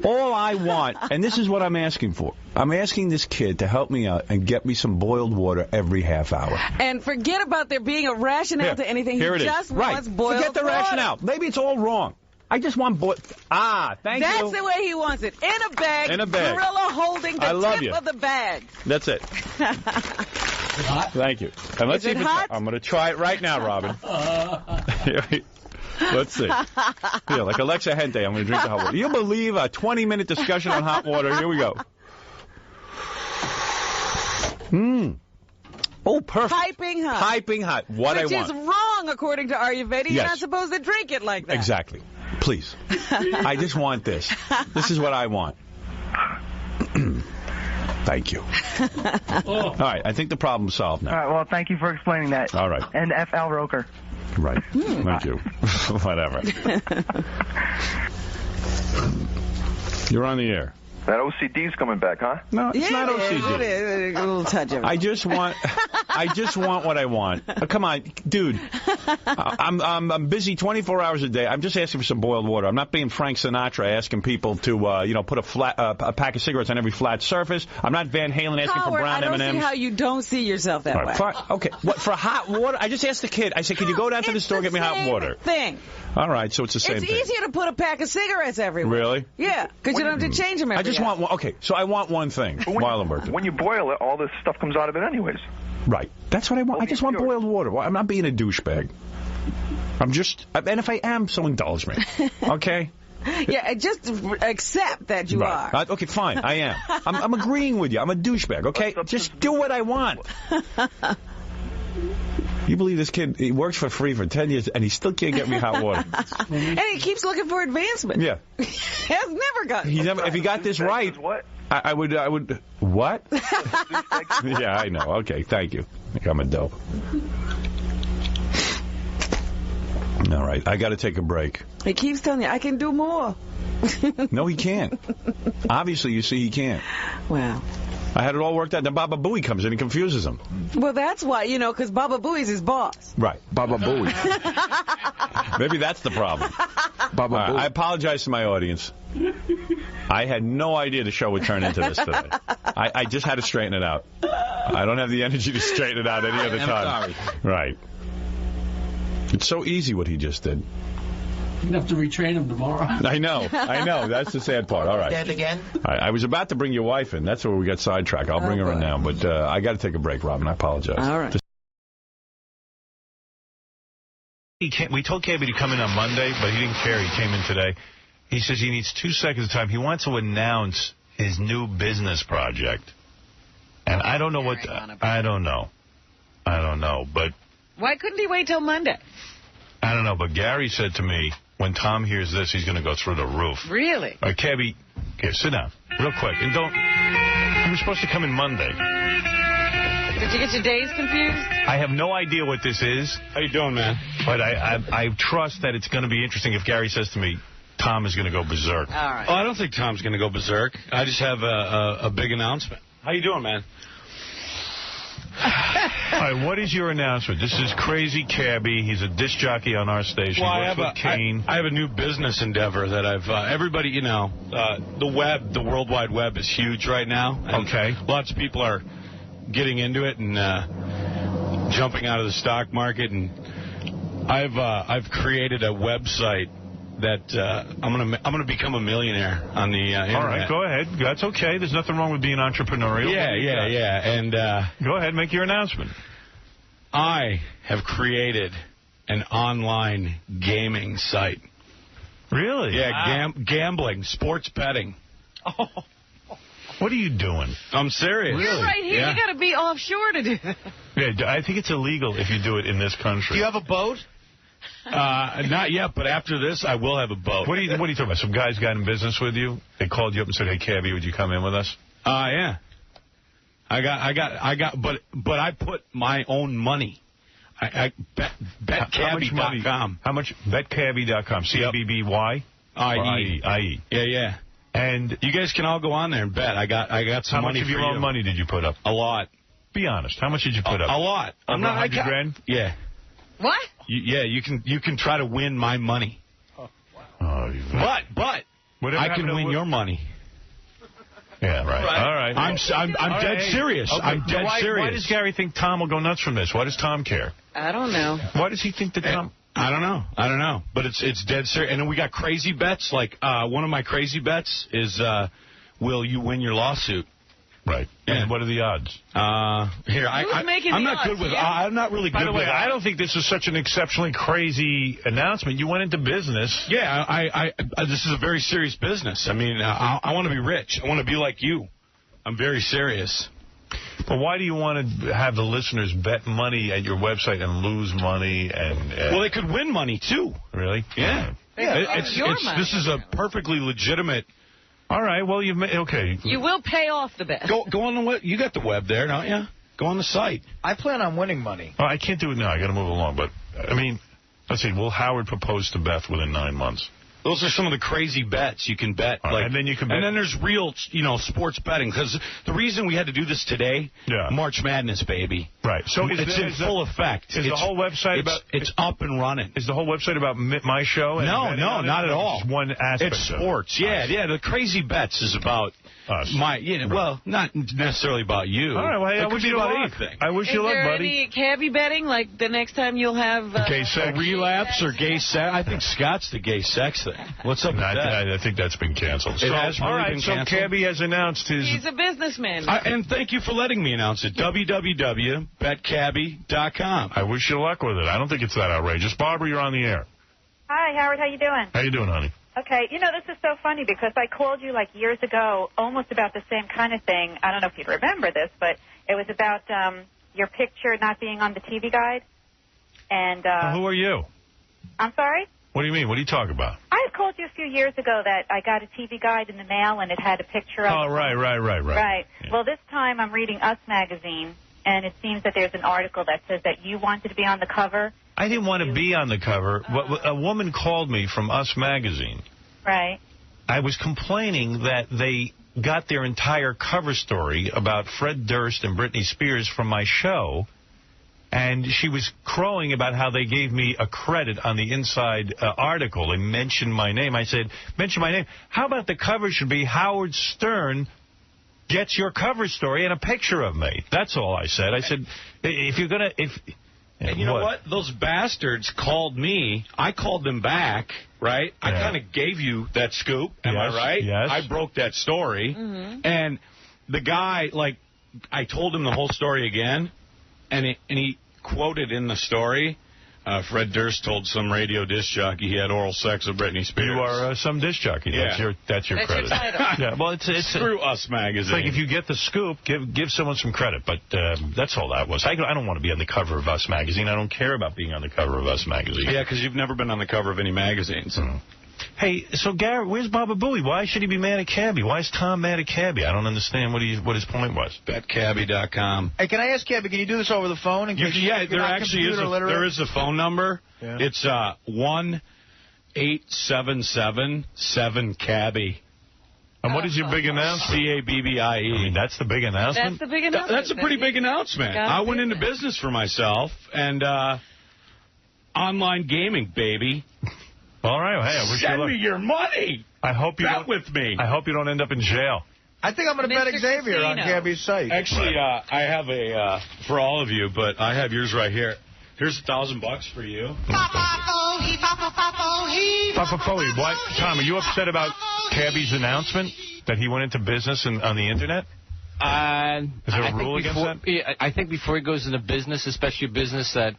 All I want, and this is what I'm asking for. I'm asking this kid to help me out and get me some boiled water every half hour. And forget about there being a rationale to anything. Here he just wants boiled water. Forget the rationale. Maybe it's all wrong. I just want thank you. That's the way he wants it. In a bag. In a bag. Gorilla holding the tip of the bag. That's it. Thank you. And let's see if hot? I'm going to try it right now, Robin. Let's see. Yeah, like Alexa Hente, I'm going to drink the hot water. You believe a 20-minute discussion on hot water? Here we go. Oh, perfect. Piping hot. Piping hot. What I want. Which is wrong, according to Ayurveda. You're not supposed to drink it like that. Exactly. Please. I just want this. This is what I want. Thank you. All right. I think the problem's solved now. All right. Well, thank you for explaining that. All right. And F.L. Roker. Right. Thank you. Whatever. You're on the air. That OCD's coming back, huh? No, it's not OCD. It is. A little touch of it. I just want what I want. Come on, dude. I'm busy 24 hours a day. I'm just asking for some boiled water. I'm not being Frank Sinatra asking people to put a pack of cigarettes on every flat surface. I'm not Van Halen asking for brown M&Ms. I don't see how you don't see yourself that way. Okay. What for hot water? I just asked the kid. I said, "Could you go down to the store and get me hot water?" Thing. All right, so it's the same thing. It's easier to put a pack of cigarettes everywhere. Really? Yeah, because you don't have to change them every day. I just want one. Okay, so I want one thing while I'm working. When you boil it, all this stuff comes out of it anyways. Right. That's what I want. I just want boiled water. I'm not being a douchebag. I'm just... And if I am, so indulge me. Okay? Yeah, just accept that you are. Okay, fine. I am. I'm agreeing with you. I'm a douchebag, okay? Just do what I want. You believe this kid, he works for free for 10 years, and he still can't get me hot water. And he keeps looking for advancement. Yeah. He has never gotten If he got this right, I would... What? Yeah, I know. Okay, thank you. I think I'm a dope. All right, I got to take a break. He keeps telling you, I can do more. No, he can't. Obviously, you see, he can't. Wow. I had it all worked out. Then Baba Booey comes in and confuses him. Well, that's why, because Baba Booey's his boss. Right. Baba Booey. Maybe that's the problem. Baba Booey. I apologize to my audience. I had no idea the show would turn into this today. I just had to straighten it out. I don't have the energy to straighten it out any other time. Sorry. Right. It's so easy what he just did. You're going to have to retrain him tomorrow. I know. That's the sad part. All right. Dead again? I was about to bring your wife in. That's where we got sidetracked. I'll bring her in now. But I got to take a break, Robin. I apologize. All right. We told Cabby to come in on Monday, but he didn't care. He came in today. He says he needs 2 seconds of time. He wants to announce his new business project. And I don't know what... I don't know. But... Why couldn't he wait till Monday? I don't know, but Gary said to me, when Tom hears this, he's going to go through the roof. Really? All right, Cabby, okay, sit down, real quick. And don't... You were supposed to come in Monday. Did you get your days confused? I have no idea what this is. How you doing, man? But I trust that it's going to be interesting if Gary says to me, Tom is going to go berserk. All right. Oh, I don't think Tom's going to go berserk. I just have a big announcement. How you doing, man? All right, what is your announcement? This is Crazy Cabby. He's a disc jockey on our station. Well, I have a new business endeavor that I've... everybody, the web, the World Wide Web is huge right now. Okay. Lots of people are getting into it and jumping out of the stock market. And I've created a website that I'm gonna become a millionaire on the internet. All right, go ahead. That's okay. There's nothing wrong with being entrepreneurial. Yeah. And go ahead, make your announcement. I have created an online gaming site. Really? Yeah, gambling, sports betting. What are you doing? I'm serious. You're right here. Yeah. You got to be offshore to do that. Yeah, I think it's illegal if you do it in this country. Do you have a boat? Not yet, but after this, I will have a boat. What are you talking about? Some guys got in business with you? They called you up and said, "Hey, Cabby, would you come in with us?" Yeah. But I put my own money. betcabby.com. How much? Betcabby.com. CABBY? IE. Yeah. And you guys can all go on there and bet. I got some money for you. How much of your own money did you put up? A lot. Be honest. How much did you put up? A lot. I'm not 100 grand? Yeah. What? You can try to win my money. Oh, but I can win your money. Yeah, right. All right. I'm dead serious. Okay. I'm dead serious. Why does Gary think Tom will go nuts from this? Why does Tom care? I don't know. Why does he think that Tom... I don't know. But it's dead serious. And then we got crazy bets. Like, one of my crazy bets is, will you win your lawsuit? Right. Yeah. And what are the odds? I'm not good with. I'm not really good with. By the way, I don't think this is such an exceptionally crazy announcement. You went into business. Yeah, this is a very serious business. I mean, I want to be rich. I want to be like you. I'm very serious. But why do you want to have the listeners bet money at your website and lose money? Well, they could win money too. Really? Yeah. This is a perfectly legitimate. All right. Well, you've made okay. You will pay off the bet. Go on the web. You got the web there, don't you? Go on the site. I plan on winning money. Oh, I can't do it now. I got to move along. But I mean, let's see. Will Howard propose to Beth within 9 months? Those are some of the crazy bets you can bet. Right, and then you can bet. And then there's real, sports betting. Because the reason we had to do this today, March Madness, baby. Right. So it's in full effect. Is the whole website about... It's up and running. Is the whole website about my show? No, not at all. Just one aspect It's sports. Yeah. The crazy bets is about... Us. Well, not necessarily about you. All right, well, hey, it I wish could be you about luck. anything. I wish you luck, buddy. Is there any cabbie betting? Like the next time you'll have... gay sex? Relapse or gay sex? I think Scott's the gay sex thing. What's up with that? I think that's been canceled. It has really been canceled? So Cabby has announced his... He's a businessman. And thank you for letting me announce it. www.betcabby.com. I wish you luck with it. I don't think it's that outrageous. Barbara, you're on the air. Hi, Howard. How you doing? How you doing, honey? Okay. You know, this is so funny because I called you like years ago almost about the same kind of thing. I don't know if you'd remember this, but it was about your picture not being on the TV guide. And who are you? I'm sorry? What do you mean? What are you talking about? I had called you a few years ago that I got a TV guide in the mail and it had a picture of... Oh, right. Right. Yeah. Well, this time I'm reading Us Magazine, and it seems that there's an article that says that you wanted to be on the cover. I didn't want to be on the cover. A woman called me from Us Magazine. Right. I was complaining that they got their entire cover story about Fred Durst and Britney Spears from my show, and she was crowing about how they gave me a credit on the inside article. They mentioned my name. I said, mention my name. How about the cover should be Howard Stern gets your cover story and a picture of me? That's all I said. I said, if you're going to... And you know what? Those bastards called me. I called them back, right? Yeah. I kind of gave you that scoop. Am I right? Yes. I broke that story. Mm-hmm. And the guy, I told him the whole story again, and he quoted in the story, Fred Durst told some radio disc jockey he had oral sex with Britney Spears. You are some disc jockey. Yeah. That's your credit. Your title. Yeah, well, it's Screw Us Magazine. It's like if you get the scoop, give someone some credit. But that's all that was. I don't want to be on the cover of Us Magazine. I don't care about being on the cover of Us Magazine. Yeah, because you've never been on the cover of any magazines. Mm. Hey, so Garrett, where's Baba Booey? Why should he be mad at Cabby? Why is Tom mad at Cabby? I don't understand what his point was. Betcabby.com. Hey, can I ask Cabby, can you do this over the phone? There actually is a phone number. Yeah. It's 1-877-7-CABBY. And what is your big announcement? CABBIE. I mean, that's the big announcement? That's the big announcement. That's a pretty big announcement. I went into business for myself, and online gaming, baby. All right. Hey, I wish you luck. Send me your money. I hope you Bet with me. I hope you don't end up in jail. I think I'm going to bet Xavier on Cabby's site. Actually, I have a for all of you, but I have yours right here. Here's $1,000 for you. What? Tom, are you upset about Cabby's announcement that he went into business on the internet? Is there a rule against that? Yeah, I think before he goes into business, especially a business that,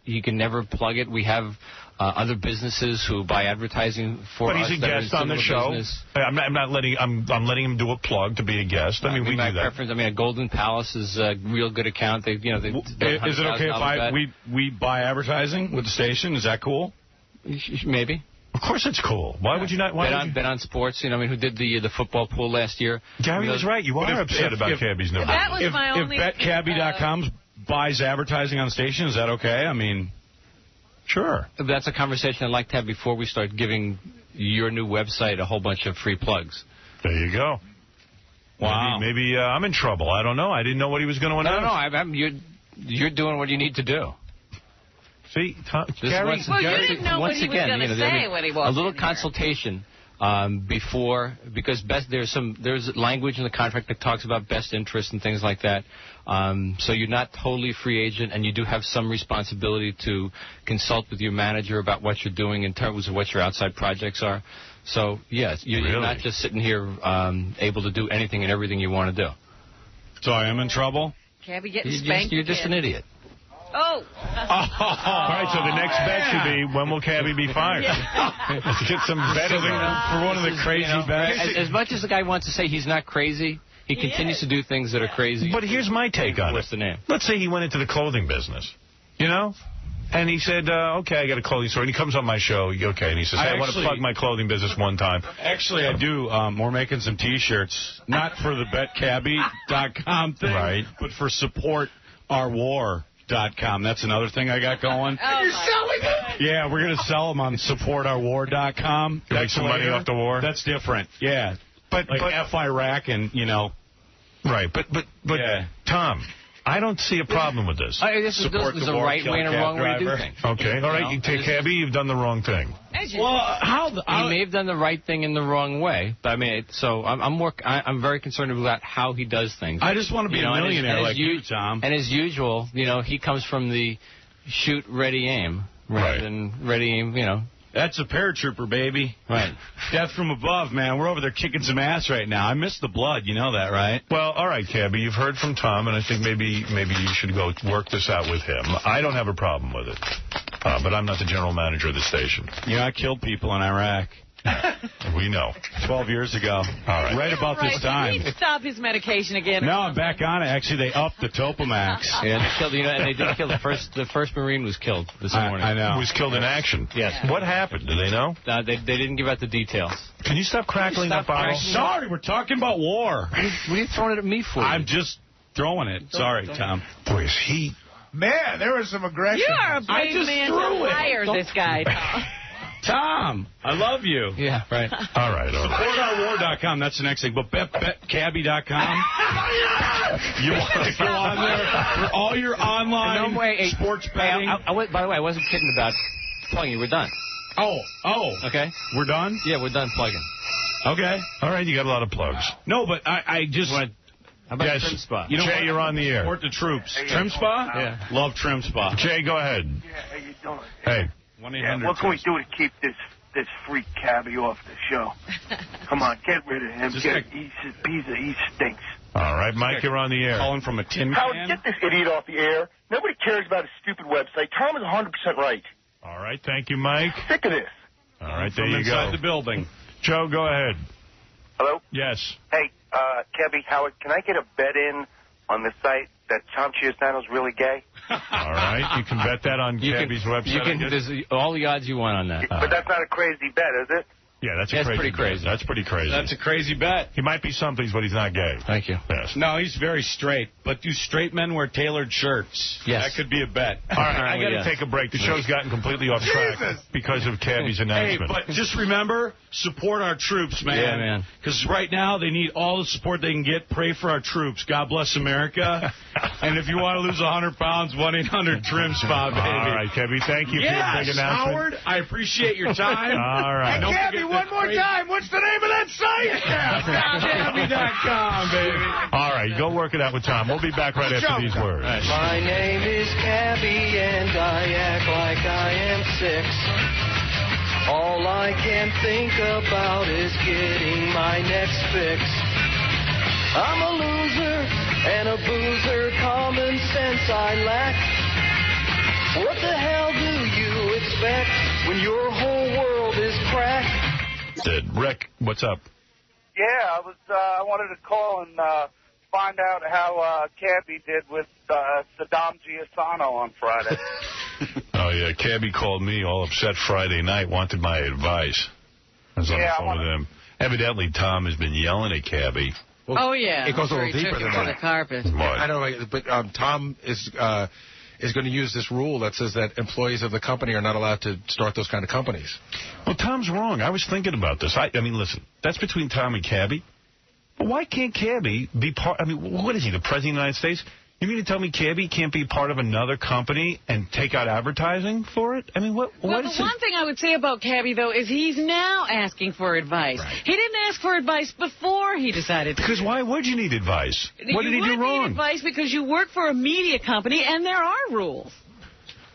he can never plug it. We have other businesses who buy advertising for us. But he's a guest on the show. I'm letting him do a plug to be a guest. I mean, we do that. Preference, a Golden Palace is a real good account. Is it okay if we buy advertising with the station? Is that cool? Maybe. Of course it's cool. Why would you not? Bet on sports. Who did the football pool last year? Gary was right. You are upset about Cabby's number. That was my only... If BetCabby.com buys advertising on the station, is that okay? Sure. That's a conversation I'd like to have before we start giving your new website a whole bunch of free plugs. There you go. Wow. Maybe I'm in trouble. I don't know. I didn't know what he was going to announce. No, you're doing what you need to do. See, Gary, you didn't know what he was going to say when he walked in. A little consultation before, because there's language in the contract that talks about best interest and things like that. So you're not totally free agent, and you do have some responsibility to consult with your manager about what you're doing in terms of what your outside projects are. So, yes, you're not just sitting here able to do anything and everything you want to do. So I am in trouble? Cabby getting spanked. You're just an idiot. Oh. All right, so the next bet should be, when will Cabby be fired? Let's get some betting for one of the crazy bets. As much as the guy wants to say he's not crazy, he continues to do things that are crazy. But here's my take on it. What's the name? Let's say he went into the clothing business, and he said, okay, I got a clothing store. And he comes on my show, okay, and he says, hey, I want to plug my clothing business one time. Actually, I do. We're making some T-shirts, not for the BetCabby.com thing, right, but for supportourwar.com. That's another thing I got going. Oh, you're selling them? Yeah, we're going to sell them on supportourwar.com. Make some money off the war? That's different. Yeah. But F Iraq and, Right, but yeah. Tom, I don't see a problem with this. There's a right way and a wrong way to do things. Okay, all right, you take Cabby, you've done the wrong thing. Well, he may have done the right thing in the wrong way, but I'm very concerned about how he does things. I just want to be a millionaire like you, Tom. And as usual, he comes from the shoot, ready, aim, rather than ready, aim, That's a paratrooper, baby. Right. Death from above, man. We're over there kicking some ass right now. I miss the blood. You know that, right? Well, all right, Cabby. You've heard from Tom, and I think maybe you should go work this out with him. I don't have a problem with it, but I'm not the general manager of the station. I killed people in Iraq. We know. 12 years ago. All right. Right about this time. He stop his medication again. No, I'm back on it. Actually, they upped the Topamax. Yeah, they killed, and they did kill the first Marine was killed this morning. I know. He was killed in action. Yes. Yeah. What happened? Do they know? They didn't give out the details. Can you stop crackling that bottle? Sorry, we're talking about war. What are you throwing it at me for? I'm just throwing it. Sorry, Tom. Boy, is he... Man, there was some aggression. You are a brave man to hire this guy, Tom. Tom, I love you. Yeah, right. All right. Supportourwar.com, that's the next thing. But BetCabby.com, you want to go on there for all your online sports betting. By the way, I wasn't kidding about plugging. We're done. Oh. Okay. We're done? Yeah, we're done plugging. Okay. All right, you got a lot of plugs. No, but I just... How about Trim Spa? Jay, you're on the air. Support the troops. Trim Spa? Yeah. Love Trim Spa. Jay, go ahead. Yeah, how you doing? Hey. 1-800. What can we do to keep this freak Cabby off the show? Come on, get rid of him. He stinks. All right, Mike, you're on the air. Calling from a tin Howard, can? get this idiot off the air. Nobody cares about his stupid website. Tom is 100% right. All right, thank you, Mike. Sick of this. All right, there you go. Inside the building. Joe, go ahead. Hello? Yes. Hey, Cabby, Howard, can I get a bet in on the site that Tom Chiusano's really gay? All right, you can bet that on Cabby's website. There's all the odds you want on that. But that's not a crazy bet, is it? Yeah, that's pretty crazy. That's pretty crazy. That's a crazy bet. He might be something, but he's not gay. Thank you. Yes. No, he's very straight. But do straight men wear tailored shirts? Yes. That could be a bet. All right, I got to take a break. The show's gotten completely off track because of Cabby's announcement. Hey, but just remember, support our troops, man. Yeah, man. Because right now they need all the support they can get. Pray for our troops. God bless America. And if you want to lose 100 pounds, 1-800-TRIM SPA, baby. All right, Cabby, thank you for your big announcement. Howard, I appreciate your time. All right. Hey, Cabby, one more time. What's the name of that site? Cabby.com, baby. All right, go work it out with Tom. We'll be back right after these words. My name is Cabby, and I act like I am 6. All I can think about is getting my next fix. I'm a loser and a boozer, common sense I lack. What the hell do you expect when your whole world is cracked? Rick, what's up? Yeah, I wanted to call and find out how Cabby did with Saddam Giussano on Friday. Oh, yeah, Cabby called me all upset Friday night, wanted my advice. I was on the phone with him. Evidently, Tom has been yelling at Cabby. Well, oh, yeah. It goes a little deeper than that. The carpet. I know, but Tom is going to use this rule that says that employees of the company are not allowed to start those kind of companies. Well, Tom's wrong. I was thinking about this. I mean, listen, that's between Tom and Cabby. But why can't Cabby be part... I mean, what is he, the President of the United States? You mean to tell me Cabby can't be part of another company and take out advertising for it? I mean, what is Well, the one thing I would say about Cabby, though, is he's now asking for advice. Right. He didn't ask for advice before he decided to. Because why would you need advice? What did he do wrong? You would need advice because you work for a media company and there are rules.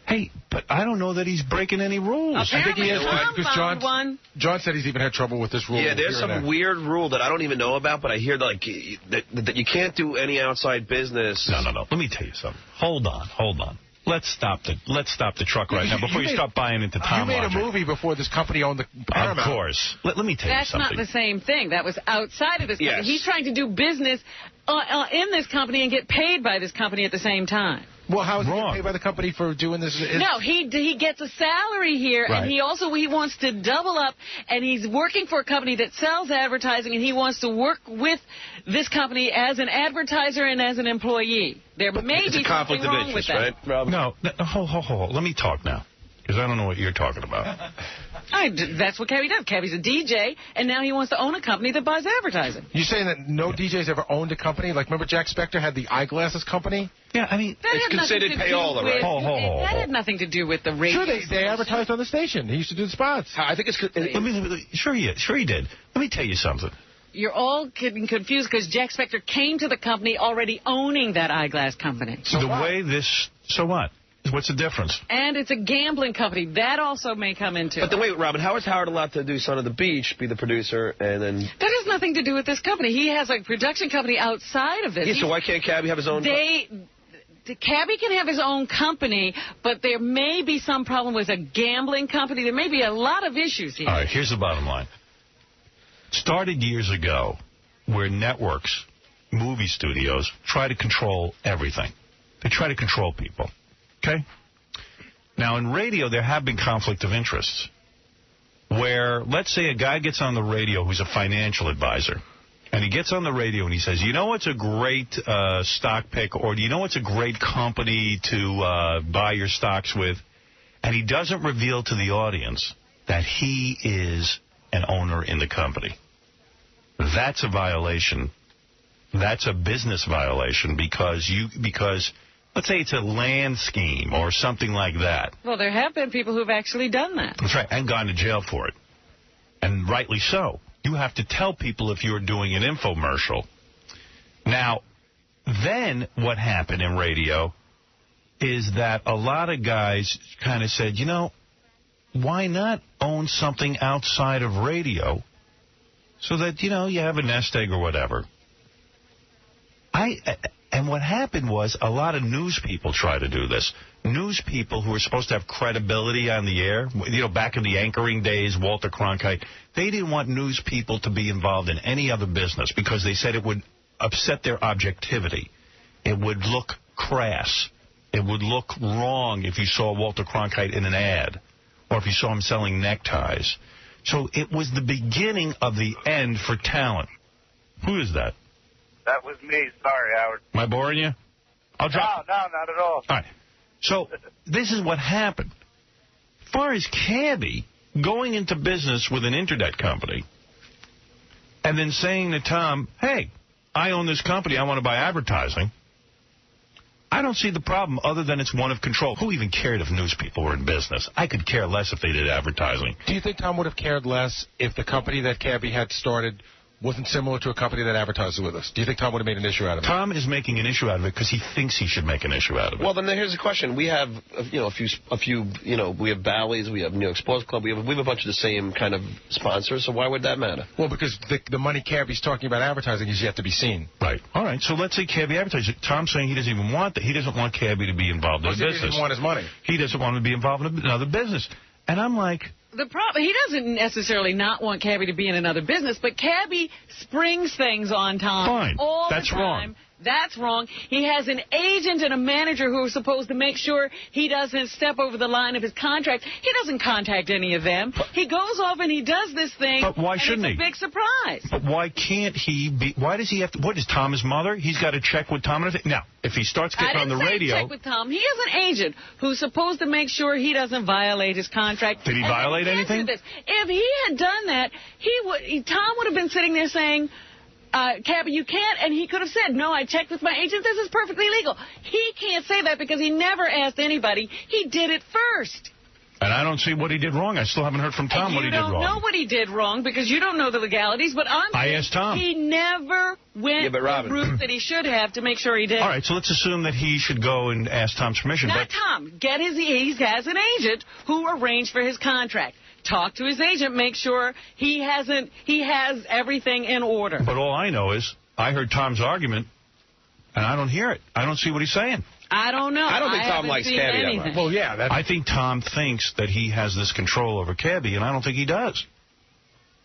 Hey, but I don't know that he's breaking any rules. Apparently, I think he has Tom found one. John said he's even had trouble with this rule. Yeah, there's some weird rule that I don't even know about, but I hear that you can't do any outside business. No. Let me tell you something. Hold on. Let's stop the truck right now before you start buying into Tom. You made a movie before this company owned the Paramount. Of course. Let me tell you something. That's not the same thing. That was outside of this company. Yes. He's trying to do business in this company and get paid by this company at the same time. Well, how is he getting paid by the company for doing this? No, he gets a salary here, right. And he wants to double up, and he's working for a company that sells advertising, and he wants to work with this company as an advertiser and as an employee. There may be something wrong with that. Right, Rob? No, hold. Let me talk now, because I don't know what you're talking about. That's what Cabby does. Cabby's a DJ, and now he wants to own a company that buys advertising. You saying that no DJ's ever owned a company? Like, remember Jack Spector had the eyeglasses company? Yeah, I mean, it's considered payola, right? That had nothing to do with the radio. Sure, they advertised on the station. He used to do the spots. I think it's... Sure he did. Let me tell you something. You're all getting confused because Jack Spector came to the company already owning that eyeglass company. So what? What's the difference? And it's a gambling company. That also may come into it. But wait, Robin, how is Howard allowed to do Son of the Beach, be the producer, and then... That has nothing to do with this company. He has a production company outside of this. Yeah, so why can't Cabby have his own... Cabby can have his own company, but there may be some problem with a gambling company. There may be a lot of issues here. All right, here's the bottom line. It started years ago where networks, movie studios, try to control everything. They try to control people. Okay? Now, in radio, there have been conflict of interests where, let's say a guy gets on the radio who's a financial advisor, and he gets on the radio and he says, you know what's a great stock pick, or do you know what's a great company to buy your stocks with? And he doesn't reveal to the audience that he is an owner in the company. That's a violation. That's a business violation because let's say it's a land scheme or something like that. Well, there have been people who've actually done that. That's right, and gone to jail for it. And rightly so. You have to tell people if you're doing an infomercial. Now, then what happened in radio is that a lot of guys kind of said, you know, why not own something outside of radio so that, you know, you have a nest egg or whatever. And what happened was a lot of news people try to do this. News people who are supposed to have credibility on the air, you know, back in the anchoring days, Walter Cronkite, they didn't want news people to be involved in any other business because they said it would upset their objectivity. It would look crass. It would look wrong if you saw Walter Cronkite in an ad or if you saw him selling neckties. So it was the beginning of the end for talent. Who is that? That was me. Sorry, Howard. Am I boring you? I'll drop. No, not at all. All right. So this is what happened. As far as Cabby going into business with an internet company and then saying to Tom, hey, I own this company. I want to buy advertising. I don't see the problem other than it's one of control. Who even cared if news people were in business? I could care less if they did advertising. Do you think Tom would have cared less if the company that Cabby had started wasn't similar to a company that advertises with us? Do you think Tom would have made an issue out of it? Tom is making an issue out of it because he thinks he should make an issue out of it. Well, then here's the question. We have, a few, we have Bally's, we have New York Sports Club, we have a bunch of the same kind of sponsors, so why would that matter? Well, because the money Cabby's talking about advertising is yet to be seen. Right. All right, so let's say Cabby advertises. Tom's saying he doesn't even want that. He doesn't want Cabby to be involved in a business. He doesn't want his money. He doesn't want to be involved in another business. And I'm like... The problem, he doesn't necessarily not want Cabby to be in another business, but Cabby springs things on Tom all the time. That's wrong. That's wrong. He has an agent and a manager who are supposed to make sure he doesn't step over the line of his contract. He doesn't contact any of them. He goes off and he does this thing. But why shouldn't he? It's a big surprise. But why can't he be? Why does he have to? What is Tom his mother? He's got to check with Tom. Now, if he starts getting on the radio, check with Tom. He is an agent who's supposed to make sure he doesn't violate his contract. Did he violate anything? If he had done that, Tom would have been sitting there saying, Cabby, you can't, and he could have said, no, I checked with my agent, this is perfectly legal. He can't say that because he never asked anybody. He did it first. And I don't see what he did wrong. I still haven't heard from Tom what he did wrong. You don't know what he did wrong because you don't know the legalities, but I asked Tom. He never went the route that he should have to make sure he did. All right, so let's assume that he should go and ask Tom's permission. Not Tom. He has an agent who arranged for his contract. Talk to his agent, make sure he has everything in order. But all I know is I heard Tom's argument, and I don't hear it. I don't see what he's saying. I don't know. I don't think Tom likes Cabby that much. Well, yeah. I think Tom thinks that he has this control over Cabby, and I don't think he does.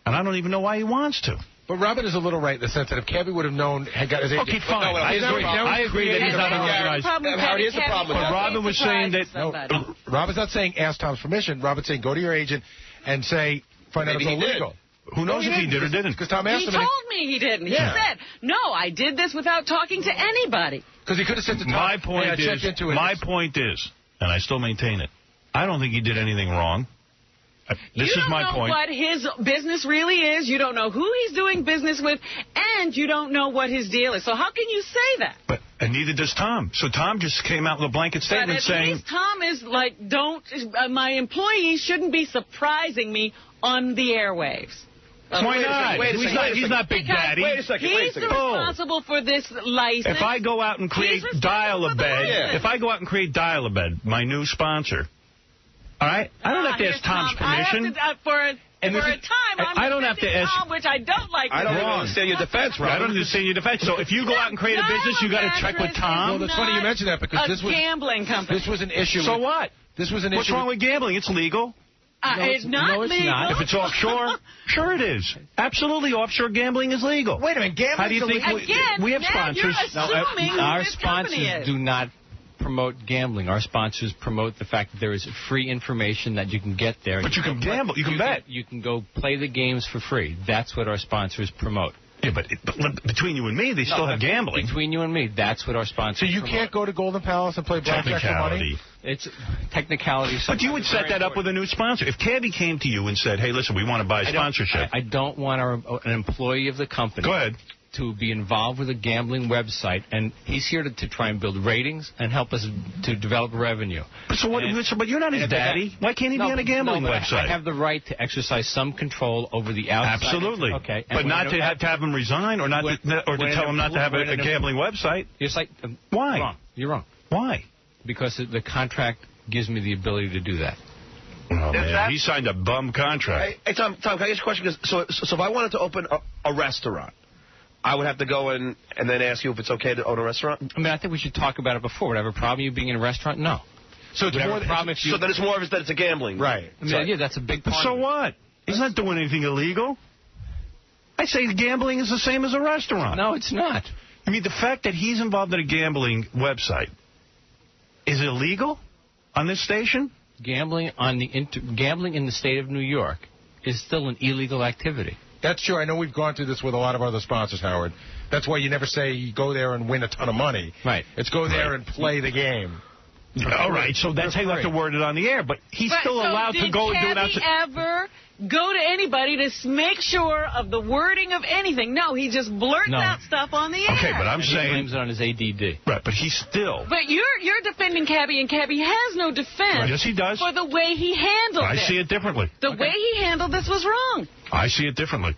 And I don't even know why he wants to. But Robin is a little right in the sense that if Cabby would have known, had got his agent... Okay, fine. I agree that he's not organized. Howard, here's the problem with that. But Robin was saying that... No, Robin's not saying ask Tom's permission. Robin's saying go to your agent and say, find out if it's illegal. Who knows if he did or didn't? Because Tom asked him. He told me he didn't. He said, no, I did this without talking to anybody. Because he could have said to Tom, my point is, and I still maintain it, I don't think he did anything wrong. This is my point. You don't know what his business really is. You don't know who he's doing business with, and you don't know what his deal is. So how can you say that? And neither does Tom. So Tom just came out with a blanket statement saying... But at least Tom is like, my employees shouldn't be surprising me on the airwaves. Why not? He's not Big Daddy. Wait a second. He's responsible for this license. If I go out and create Dial-A-Bed, my new sponsor, all right? I don't have to ask Tom's permission. For a time, I don't have to ask Tom, which I don't like. I don't understand your defense, Robin. I don't understand your defense. So if you go out and create a business, you got to check with Tom. Well, it's funny you mention that because this was gambling company. This was an issue. So what? This was an issue. What's wrong with gambling? It's legal. It's not legal. If it's offshore, sure it is. Absolutely, offshore gambling is legal. Wait a minute, gambling. How do you think we have sponsors? Our sponsors do not promote gambling. Our sponsors promote the fact that there is free information that you can get there. But you can gamble. You can bet. You can go play the games for free. That's what our sponsors promote. Yeah, but between you and me, they still have gambling. Between you and me, that's what our sponsors So you can't go to Golden Palace and play blackjack for money? It's technicality. But you would set that up with a new sponsor. If Cabby came to you and said, hey, listen, we want to buy sponsorship. I don't want an employee of the company. Go ahead. To be involved with a gambling website, and he's here to try and build ratings and help us to develop revenue. But you're not his daddy. Why can't he be on a gambling website? I have the right to exercise some control over the outside. Absolutely. Okay. But not to have him resign or to tell him not to have a gambling website. It's like why? You're wrong. Why? Because the contract gives me the ability to do that. Oh, man. He signed a bum contract. Hey, Tom, can I ask you a question? So if I wanted to open a restaurant, I would have to go in and then ask you if it's okay to own a restaurant? I mean, I think we should talk about it before. Would I have a problem you being in a restaurant? No. So it's more so then it's more of that it's a gambling. Right. I mean, yeah, that's a big part. So what? He's not doing anything illegal. I say gambling is the same as a restaurant. No, it's not. I mean, the fact that he's involved in a gambling website, is it illegal on this station? Gambling gambling in the state of New York is still an illegal activity. That's true. I know we've gone through this with a lot of other sponsors, Howard. That's why you never say you go there and win a ton of money. Right. It's go there and play the game. All right, so that's how you have to word it on the air. But he's still allowed to go and do it outside. Did Cabby ever go to anybody to make sure of the wording of anything? No, he just blurts out stuff on the air. Okay, but I'm saying... He blames it on his ADD. Right, but he's still... But you're defending Cabby, and Cabby has no defense. Yes, he does. For the way he handled it. I see it differently. The way he handled this was wrong. I see it differently.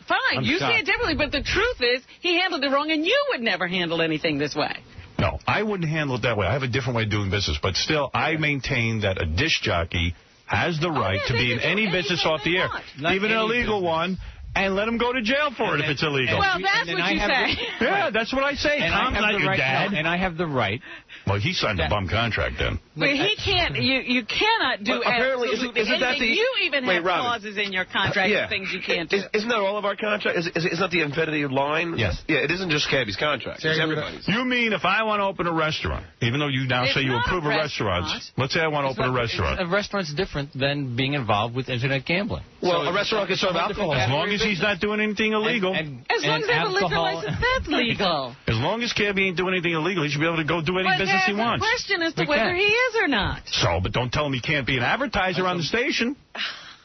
fine. You see it differently, but the truth is he handled it wrong, and you would never handle anything this way. No, I wouldn't handle it that way. I have a different way of doing business. But still, I maintain that a disc jockey has the right to be in any business off the air, even an illegal one. And let him go to jail for it if it's illegal. Well, that's what you say. Yeah, that's what I say. Tom's not your dad. And I have the right. Well, he signed a bum contract then. But he can't. You cannot do absolutely anything. You even have clauses in your contract of things you can't do. Isn't that all of our contracts? Isn't that the infinity line? Yes. Yeah, it isn't just Cabby's contract. It's everybody's. You mean if I want to open a restaurant, even though you now say you approve of restaurants, let's say I want to open a restaurant. A restaurant's different than being involved with internet gambling. Well, a restaurant can serve alcohol. As long as he's not doing anything illegal. As long as they have a liquor license, that's legal. As long as Cabby ain't doing anything illegal, he should be able to go do any business he wants. The question as to whether he is or not. So, but don't tell him he can't be an advertiser on the station.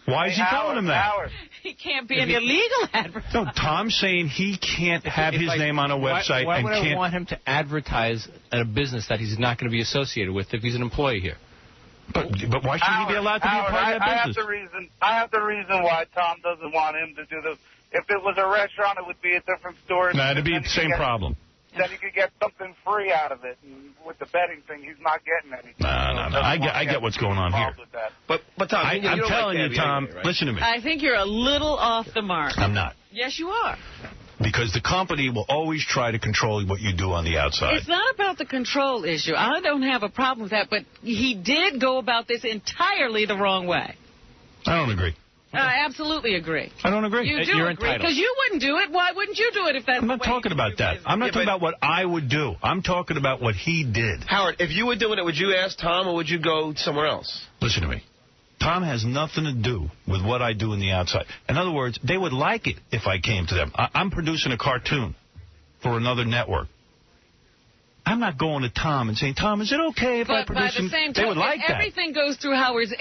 Why is he telling him that? Howard. He can't be an illegal advertiser. No, Tom's saying he can't have his name on a website. Why would I want him to advertise at a business that he's not going to be associated with if he's an employee here? But why shouldn't he be allowed to be a part of that business? I have the reason why Tom doesn't want him to do this. If it was a restaurant, it would be a different story. No, it'd be the same problem. Then you could get something free out of it. And with the betting thing, he's not getting anything. No. I get what's going on here. But Tom, I'm telling you, Tom, listen to me. I think you're a little off the mark. I'm not. Yes, you are. Because the company will always try to control what you do on the outside. It's not about the control issue. I don't have a problem with that, but he did go about this entirely the wrong way. I don't agree. I absolutely agree. I don't agree. You do agree, because you wouldn't do it. Why wouldn't you do it if that's I'm not talking about that. I'm not talking about what I would do. I'm talking about what he did. Howard, if you were doing it, would you ask Tom or would you go somewhere else? Listen to me. Tom has nothing to do with what I do in the outside. In other words, they would like it if I came to them. I'm producing a cartoon for another network. I'm not going to Tom and saying, Tom, is it okay if I produce? By the same they would like that. Everything goes through Howard's